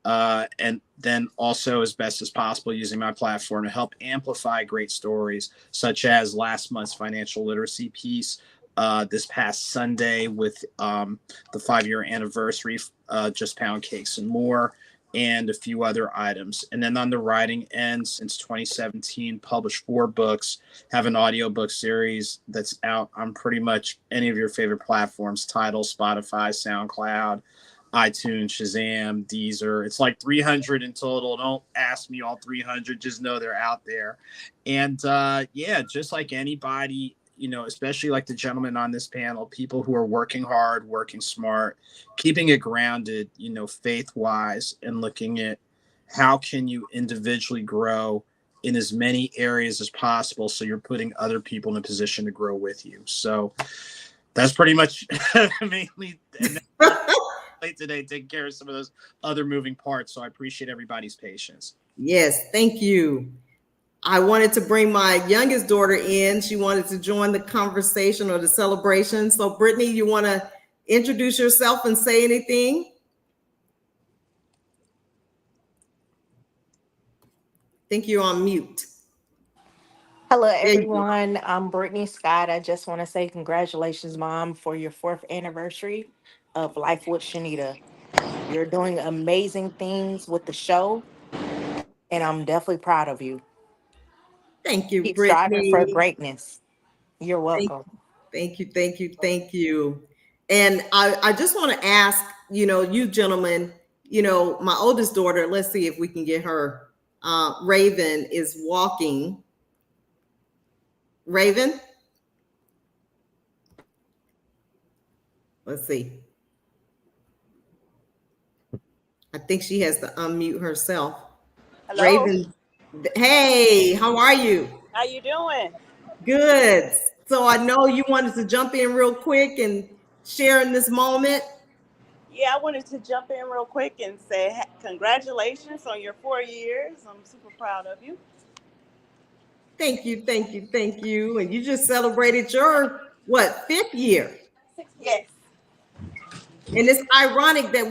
And then also, as best as possible, using my platform to help amplify great stories, such as last month's financial literacy piece, this past Sunday with the 5-year anniversary, Just Pound Cakes and More, and a few other items. And then on the writing end, since 2017, published 4 books, have an audiobook series that's out on pretty much any of your favorite platforms: Tidal, Spotify, SoundCloud, iTunes, Shazam, Deezer. It's like 300 in total. Don't ask me all 300, just know they're out there. And just like anybody, especially like the gentleman on this panel, people who are working hard, working smart, keeping it grounded, faith-wise, and looking at how can you individually grow in as many areas as possible so you're putting other people in a position to grow with you. So that's pretty much mainly today, taking care of some of those other moving parts. So I appreciate everybody's patience. Yes, thank you. I wanted to bring my youngest daughter in. She wanted to join the conversation or the celebration. So Brittany, you want to introduce yourself and say anything? I think you're on mute. Hello, everyone. I'm Brittany Scott. I just want to say congratulations, Mom, for your 4th anniversary of Life with Shenita. You're doing amazing things with the show, and I'm definitely proud of you. Thank you, Keep Brittany. striving for greatness. You're welcome. Thank you. And I just want to ask, you gentlemen, my oldest daughter, let's see if we can get her. Raven is walking. Raven? Let's see. I think she has to unmute herself. Hello. Raven, hey, how are you? How you doing? Good. So I know you wanted to jump in real quick and share in this moment. Yeah, I wanted to jump in real quick and say congratulations on your 4 years. I'm super proud of you. Thank you. And you just celebrated your, 5th year? Yes. And it's ironic that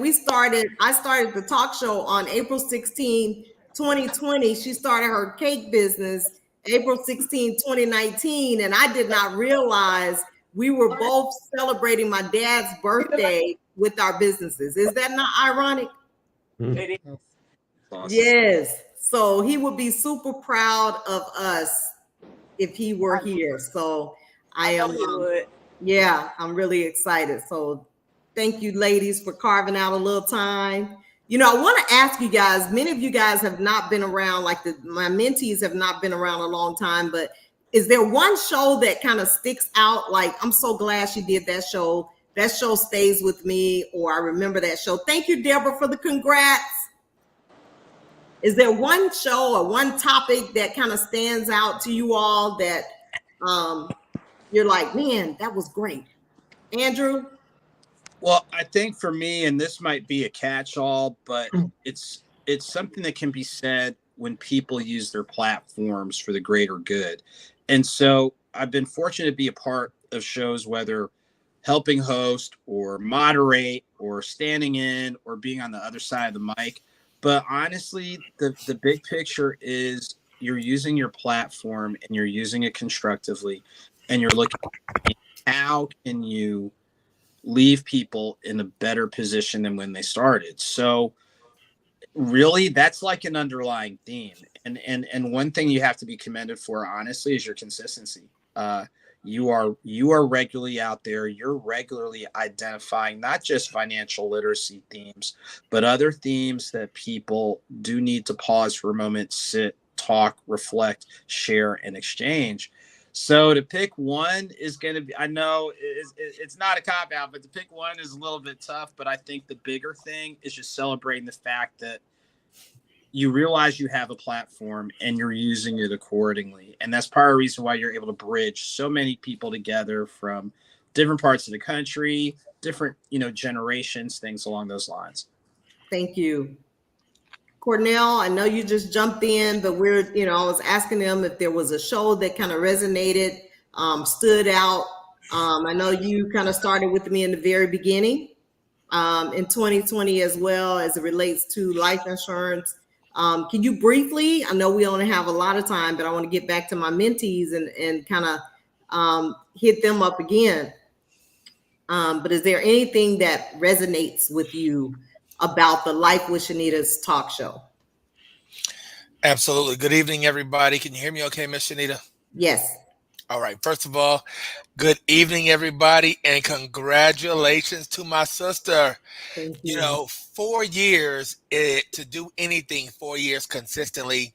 I started the talk show on April 16, 2020. She started her cake business April 16, 2019. And I did not realize we were both celebrating my dad's birthday with our businesses. Is that not ironic? It is. Awesome. Yes. So he would be super proud of us if he were here. So I am, I'm really excited. So thank you, ladies, for carving out a little time. I want to ask you guys, many of you guys have not been around, my mentees have not been around a long time, but is there one show that kind of sticks out? Like, I'm so glad she did that show. That show stays with me, or I remember that show. Thank you, Deborah, for the congrats. Is there one show or one topic that kind of stands out to you all that you're like, man, that was great? Andrew? Well, I think for me, and this might be a catch-all, but it's something that can be said when people use their platforms for the greater good. And so I've been fortunate to be a part of shows, whether helping host or moderate or standing in or being on the other side of the mic. But honestly, the big picture is you're using your platform and you're using it constructively, and you're looking at how can you leave people in a better position than when they started. So really, that's like an underlying theme. And one thing you have to be commended for, honestly, is your consistency. You are regularly out there. You're regularly identifying not just financial literacy themes, but other themes that people do need to pause for a moment, sit, talk, reflect, share, and exchange. So to pick one is going to be, I know it's not a cop out, but to pick one is a little bit tough. But I think the bigger thing is just celebrating the fact that you realize you have a platform and you're using it accordingly. And that's part of the reason why you're able to bridge so many people together from different parts of the country, different, generations, things along those lines. Thank you. Cornell, I know you just jumped in, but I was asking them if there was a show that kind of resonated, stood out. I know you kind of started with me in the very beginning in 2020 as well as it relates to life insurance. Can you briefly, I know we only have a lot of time, but I want to get back to my mentees and kind of hit them up again. But is there anything that resonates with you about the Life with Shenita's talk show? Absolutely. Good evening, everybody. Can you hear me okay, Miss Shenita? Yes. All right. First of all, good evening, everybody, and congratulations to my sister. Thank you. 4 years to do anything 4 years consistently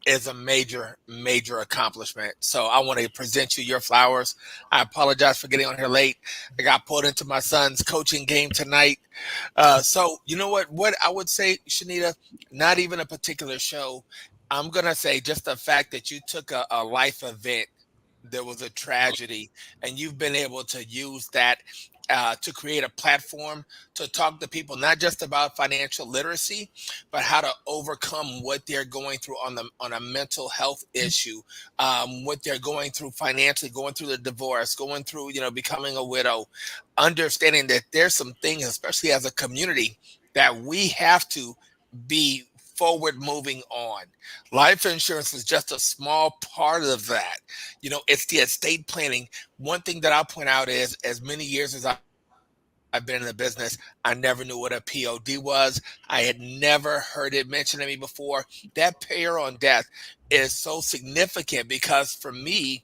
is a major, major accomplishment. So I want to present you your flowers. I apologize for getting on here late. I got pulled into my son's coaching game tonight. So you know what I would say, Shenita, not even a particular show. I'm going to say just the fact that you took a life event. There was a tragedy, and you've been able to use that to create a platform to talk to people, not just about financial literacy, but how to overcome what they're going through on a mental health issue, what they're going through financially, going through the divorce, going through, becoming a widow, understanding that there's some things, especially as a community, that we have to be forward moving on. Life insurance is just a small part of that. It's the estate planning. One thing that I'll point out is, as many years as I've been in the business, I never knew what a POD was. I had never heard it mentioned to me before. That payer on death is so significant because for me,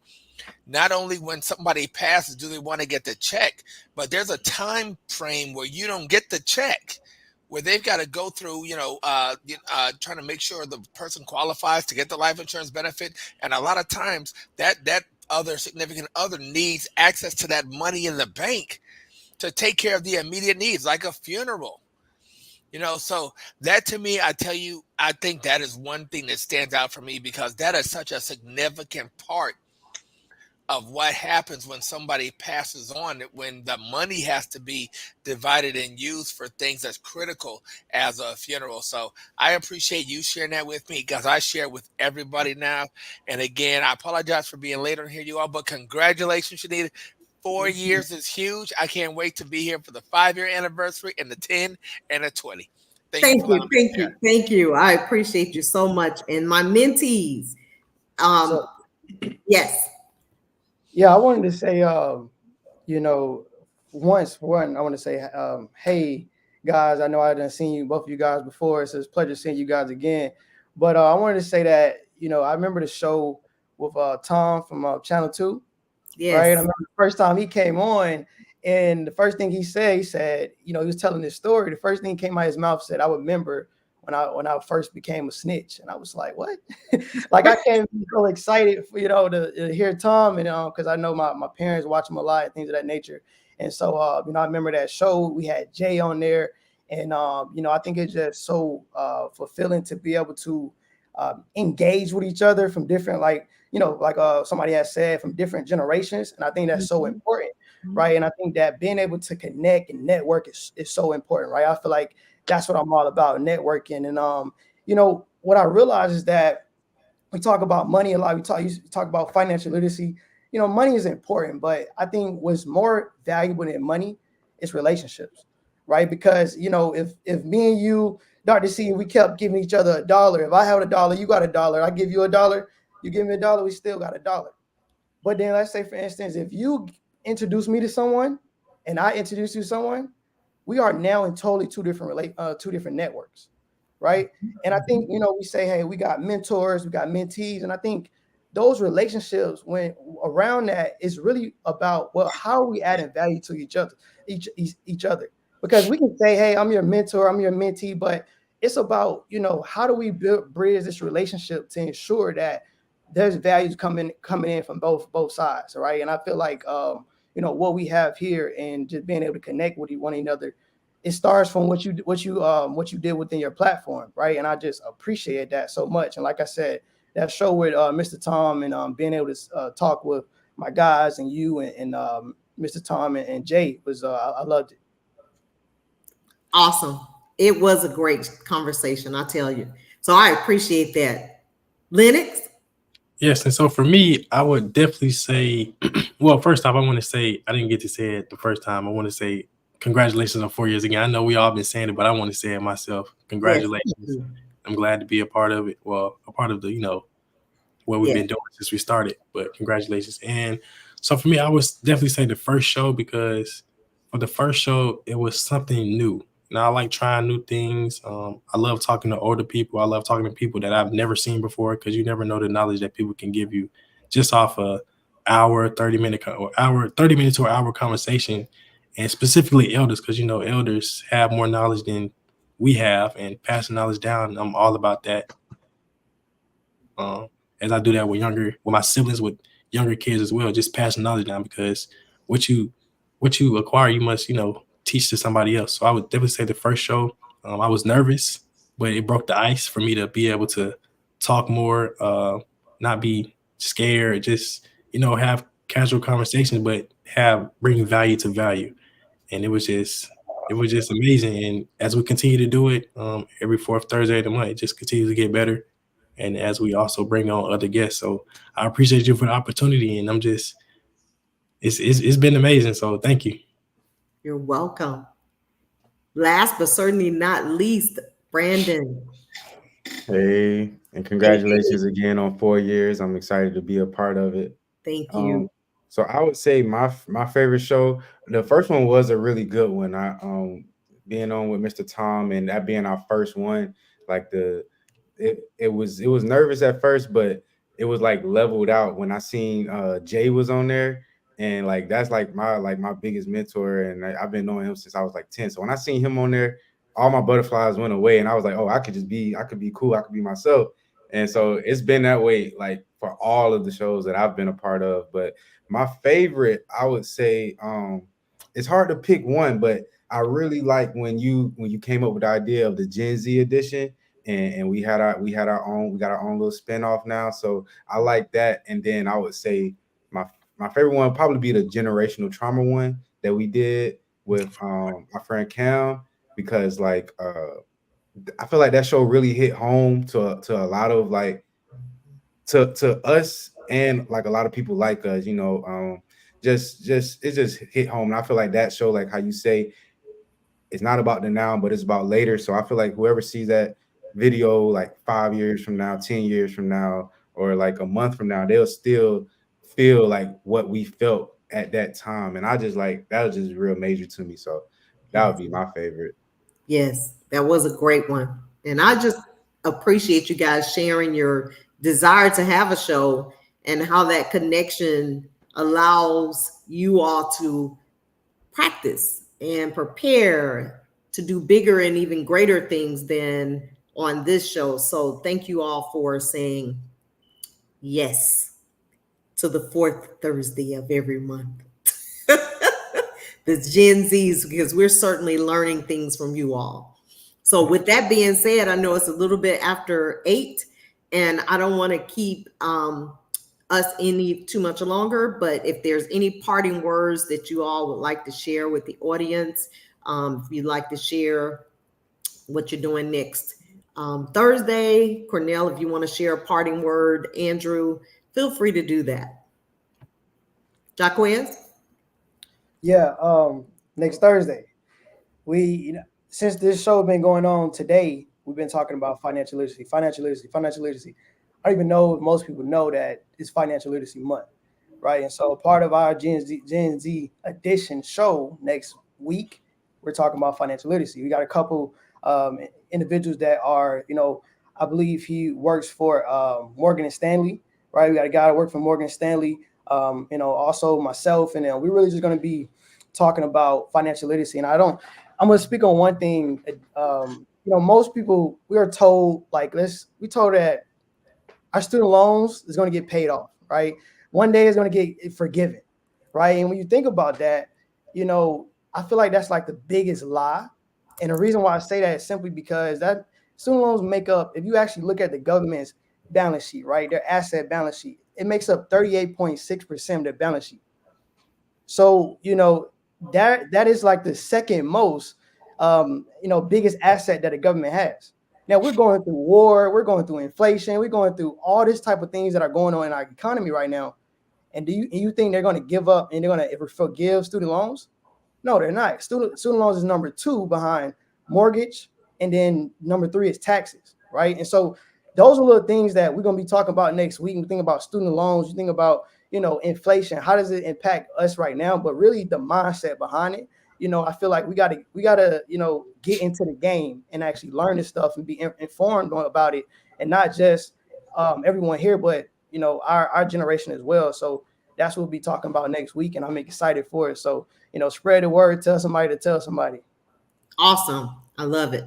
not only when somebody passes do they want to get the check, but there's a time frame where you don't get the check, where they've got to go through, trying to make sure the person qualifies to get the life insurance benefit. And a lot of times that other significant other needs access to that money in the bank to take care of the immediate needs, like a funeral. So that, to me, I tell you, I think that is one thing that stands out for me, because that is such a significant part of what happens when somebody passes on, when the money has to be divided and used for things that's critical as a funeral. So I appreciate you sharing that with me, because I share with everybody now. And again, I apologize for being late on here, you all, but congratulations, Shenita. 4 years is huge. I can't wait to be here for the 5-year anniversary and the 10 and the 20. Thank you. I appreciate you so much. And my mentees, yes. Yeah, I wanted to say, I want to say, hey guys, I know I done seen you, both of you guys before. So it's a pleasure seeing you guys again. But I wanted to say that, I remember the show with Tom from Channel 2. Yes. Right. I remember the first time he came on, and the first thing he said, he was telling this story. The first thing came out of his mouth said, I remember when I first became a snitch. And I was like, what? Like, I came so excited for, to hear Tom, and because I know my parents watch him a lot, things of that nature. And so, I remember that show. We had Jay on there, and I think it's just so fulfilling to be able to engage with each other from different, somebody has said, from different generations. And I think that's so important, right? And I think that being able to connect and network is so important, right? I feel like that's what I'm all about, networking. And what I realize is that we talk about money a lot. You talk about financial literacy. Money is important, but I think what's more valuable than money is relationships, right? Because if me and you, Dr. C, we kept giving each other $1. If I have $1, you got $1. I give you $1, you give me $1, we still got $1. But then let's say, for instance, if you introduce me to someone and I introduce you to someone, we are now in totally two different networks, right? And I think, we say, hey, we got mentors, we got mentees, and I think those relationships, when around that, is really about, well, how are we adding value to each other? Because we can say, hey, I'm your mentor, I'm your mentee, but it's about, how do we bridge this relationship to ensure that there's values coming in from both sides, right? And I feel like what we have here and just being able to connect with one another, it starts from what you did within your platform, right? And I just appreciate that so much. And like I said, that show with Mr. Tom and being able to talk with my guys and you and Mr. Tom and Jay was I loved it. Awesome. It was a great conversation, I tell you. So I appreciate that. Lennox? Yes, and so for me, I would definitely say, well, first off, I want to say, I didn't get to say it the first time. I want to say congratulations on 4 years again. I know we all been saying it, but I want to say it myself. Congratulations. Yes. I'm glad to be a part of it. Well, a part of the, what we've been doing since we started, but congratulations. And so for me, I would definitely say the first show, because for the first show, it was something new. Now, I like trying new things. I love talking to older people. I love talking to people that I've never seen before, because you never know the knowledge that people can give you just off a hour, 30 minute to an hour conversation, and specifically elders, because elders have more knowledge than we have, and passing knowledge down. I'm all about that. As I do that with my siblings, with younger kids as well, just passing knowledge down, because what you acquire, you must teach to somebody else. So I would definitely say the first show, I was nervous, but it broke the ice for me to be able to talk more, not be scared, just have casual conversations, but bring value to value. And it was just amazing. And as we continue to do it, every fourth Thursday of the month, it just continues to get better. And as we also bring on other guests. So I appreciate you for the opportunity, and it's been amazing. So thank you. You're welcome. Last but certainly not least, Brandon. Hey, and congratulations again on 4 years. I'm excited to be a part of it. Thank you. So I would say my favorite show, the first one was a really good one. I being on with Mr. Tom, and that being our first one, like it was nervous at first, but it was like leveled out when I seen Jay was on there. And like that's like my biggest mentor, and I've been knowing him since I was like 10. So when I seen him on there, all my butterflies went away, and I was like, oh, I could be cool, I could be myself. And so it's been that way like for all of the shows that I've been a part of. But my favorite, I would say, it's hard to pick one, but I really like when you came up with the idea of the Gen Z edition, and we got our own little spinoff now. So I like that. And then I would say my favorite one would probably be the generational trauma one that we did with my friend Cam, because like I feel like that show really hit home to a lot of like to us, and like a lot of people like us, just it just hit home. And I feel like that show, like how you say, it's not about the now, but it's about later. So I feel like whoever sees that video like 5 years from now, 10 years from now, or like a month from now, they'll still feel like what we felt at that time. And I just like, that was just real major to me. So that would be my favorite. Yes, that was a great one. And I just appreciate you guys sharing your desire to have a show, and how that connection allows you all to practice and prepare to do bigger and even greater things than on this show. So thank you all for saying yes to the fourth Thursday of every month. The Gen Zs, because we're certainly learning things from you all. So with that being said, I know it's a little bit after 8, and I don't want to keep us any too much longer, but if there's any parting words that you all would like to share with the audience, if you'd like to share what you're doing next Thursday, Cornell, if you want to share a parting word, Andrew, feel free to do that. Jaquez? Yeah, next Thursday. Since this show has been going on today, we've been talking about financial literacy. I don't even know if most people know that it's Financial Literacy Month, right? And so part of our Gen Z edition show next week, we're talking about financial literacy. We got a couple individuals that are, I believe he works for Morgan & Stanley, right? We got a guy that works for Morgan & Stanley, also myself, and we're really just going to be talking about financial literacy. And I'm going to speak on one thing. Most people, we are told, we're told that our student loans is going to get paid off, right? One day it's going to get forgiven, right? And when you think about that, you know, I feel like that's like the biggest lie. And the reason why I say that is simply because that student loans make up, if you actually look at the government's balance sheet, right, their asset balance sheet, it makes up 38.6% of their balance sheet. So, you know, that is like the second most, you know, biggest asset that the government has. Now we're going through war, we're going through inflation, we're going through all this type of things that are going on in our economy right now. And do you think they're going to give up and they're going to forgive student loans? No, they're not. Student loans is number 2 behind mortgage, and then number 3 is taxes, right? And so those are little things that we're going to be talking about next week. We think about student loans, you think about, you know, inflation. How does it impact us right now? But really the mindset behind it. You know, I feel like we gotta, you know, get into the game and actually learn this stuff and be informed about it, and not just everyone here, but you know, our generation as well. So that's what we'll be talking about next week, and I'm excited for it. So, you know, spread the word, tell somebody to tell somebody. Awesome. I love it.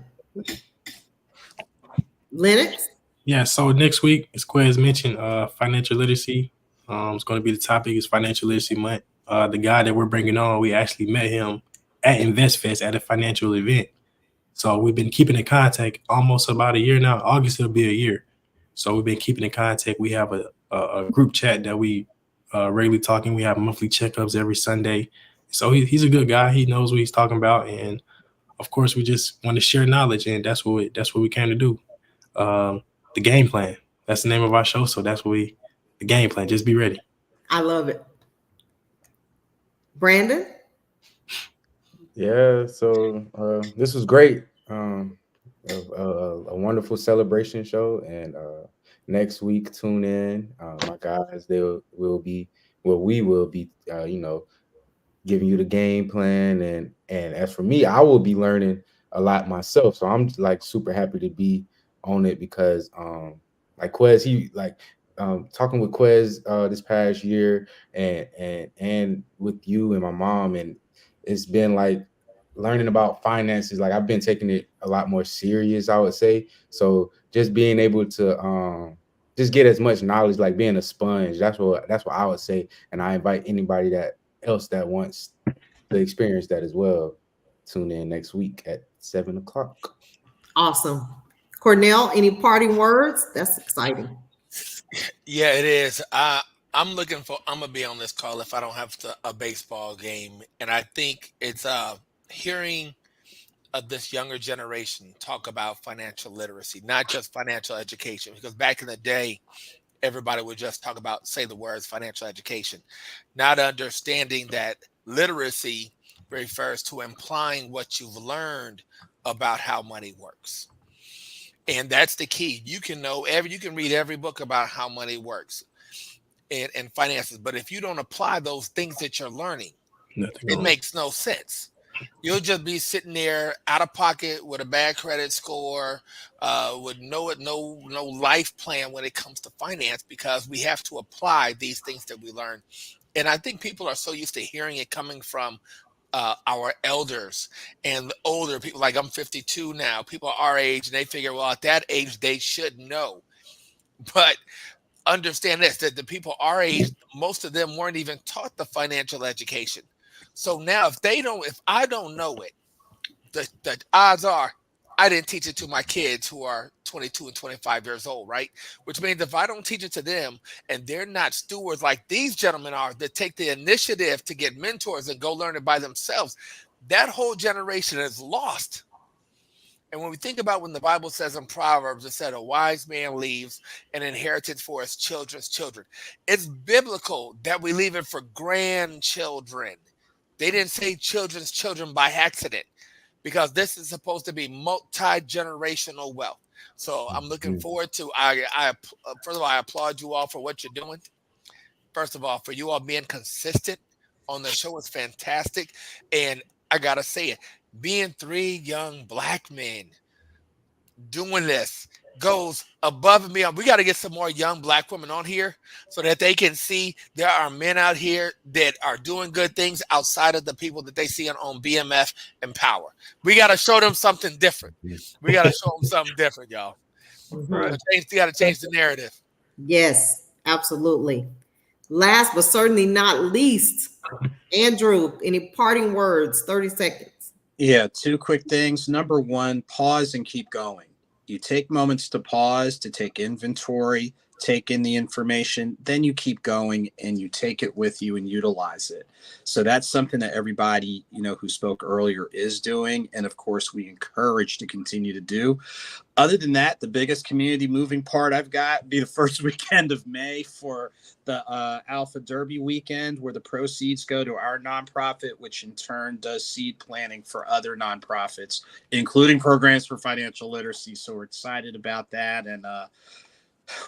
Lennox? Yeah, so next week, as Quez mentioned, financial literacy. It's going to be the topic is Financial Literacy Month. The guy that we're bringing on, we actually met him at InvestFest at a financial event. So we've been keeping in contact almost about a year now. August will be a year. So we've been keeping in contact. We have a group chat that we regularly talking. We have monthly checkups every Sunday. So he's a good guy. He knows what he's talking about. And of course, we just want to share knowledge. And that's what we came to do. The game plan. That's the name of our show. So that's what the game plan. Just be ready. I love it. Brandon? Yeah, so this was great. A wonderful celebration show, and next week tune in. My guys, we will be, you know, giving you the game plan, and as for me, I will be learning a lot myself. So I'm like super happy to be on it because like Quez, talking with Quez this past year, and with you and my mom, and it's been like learning about finances. Like I've been taking it a lot more serious, I would say. So just being able to just get as much knowledge, like being a sponge. That's what I would say. And I invite anybody that wants to experience that as well. Tune in next week at 7:00. Awesome. Cornell, any parting words? That's exciting. Yeah, it is. I'm gonna be on this call if I don't have a baseball game, and I think it's hearing this younger generation talk about financial literacy, not just financial education, because back in the day, everybody would just say the words financial education, not understanding that literacy refers to implying what you've learned about how money works. And that's the key. You can read every book about how money works and finances, but if you don't apply those things that you're learning, it makes no sense. You'll just be sitting there out of pocket with a bad credit score, with no life plan when it comes to finance, because we have to apply these things that we learn. And I think people are so used to hearing it coming from our elders and older people. Like I'm 52 now. People are our age, and they figure, well, at that age they should know. But understand this, that the people our age, most of them weren't even taught the financial education. So now if I don't know it, the odds are I didn't teach it to my kids who are 22 and 25 years old, right? Which means if I don't teach it to them and they're not stewards like these gentlemen are that take the initiative to get mentors and go learn it by themselves, that whole generation is lost. And when we think about when the Bible says in Proverbs, it said a wise man leaves an inheritance for his children's children. It's biblical that we leave it for grandchildren. They didn't say children's children by accident, because this is supposed to be multi-generational wealth. So I'm looking forward to, first of all, I applaud you all for what you're doing. First of all, for you all being consistent on the show is fantastic. And I got to say it, being 3 young Black men doing this goes above and beyond. We got to get some more young Black women on here so that they can see there are men out here that are doing good things outside of the people that they see on BMF and Power. We got to show them something different. We got to show them something different, y'all. Mhm. We got to change the narrative. Yes, absolutely. Last but certainly not least, Andrew, any parting words? 30 seconds. Yeah, two quick things. Number one, pause and keep going. You take moments to pause, to take inventory, take in the information, then you keep going and you take it with you and utilize it. So that's something that everybody, who spoke earlier is doing. And of course, we encourage to continue to do. Other than that, the biggest community moving part I've got be the first weekend of May for the Alpha Derby weekend, where the proceeds go to our nonprofit, which in turn does seed planning for other nonprofits, including programs for financial literacy. So we're excited about that, and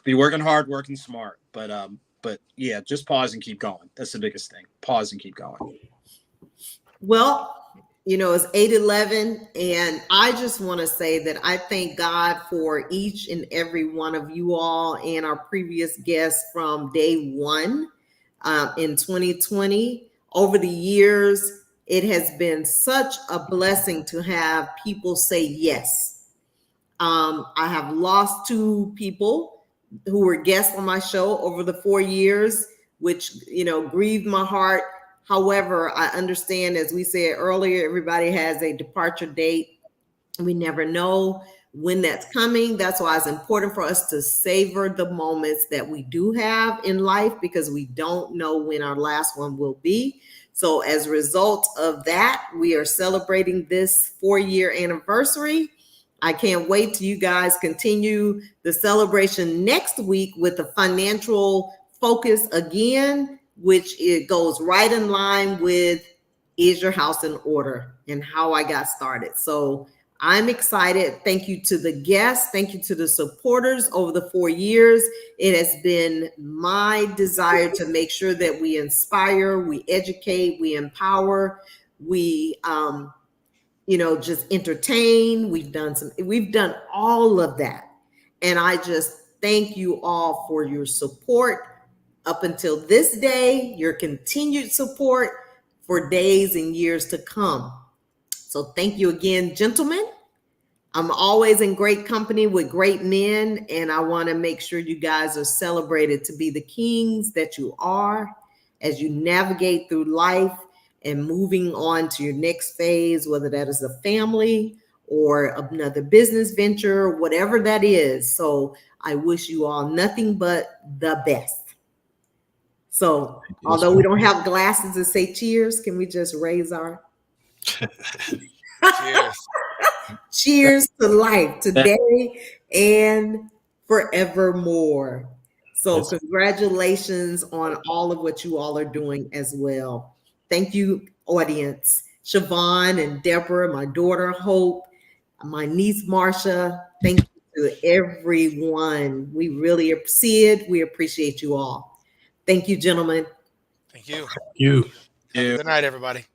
be working hard, working smart. But yeah, just pause and keep going. That's the biggest thing. Pause and keep going. Well, it's 8:11, and I just want to say that I thank God for each and every one of you all and our previous guests from day one in 2020. Over the years, it has been such a blessing to have people say yes. I have lost 2 people who were guests on my show over the 4 years, which, grieved my heart. However, I understand, as we said earlier, everybody has a departure date. We never know when that's coming. That's why it's important for us to savor the moments that we do have in life, because we don't know when our last one will be. So as a result of that, we are celebrating this 4-year anniversary. I can't wait till you guys continue the celebration next week with a financial focus again, which it goes right in line with Is Your House in Order and how I got started. So I'm excited. Thank you to the guests. Thank you to the supporters over the 4 years. It has been my desire to make sure that we inspire, we educate, we empower, we just entertain. We've done all of that. And I just thank you all for your support up until this day, your continued support for days and years to come. So thank you again, gentlemen. I'm always in great company with great men, and I want to make sure you guys are celebrated to be the kings that you are as you navigate through life and moving on to your next phase, whether that is a family or another business venture, whatever that is. So I wish you all nothing but the best. So although we don't have glasses to say cheers, can we just raise our Cheers. cheers to life today and forevermore. So congratulations on all of what you all are doing as well. Thank you, audience. Siobhan and Deborah, my daughter Hope, my niece Marsha. Thank you to everyone. We really see it. We appreciate you all. Thank you, gentlemen. Thank you. You. Good night, everybody.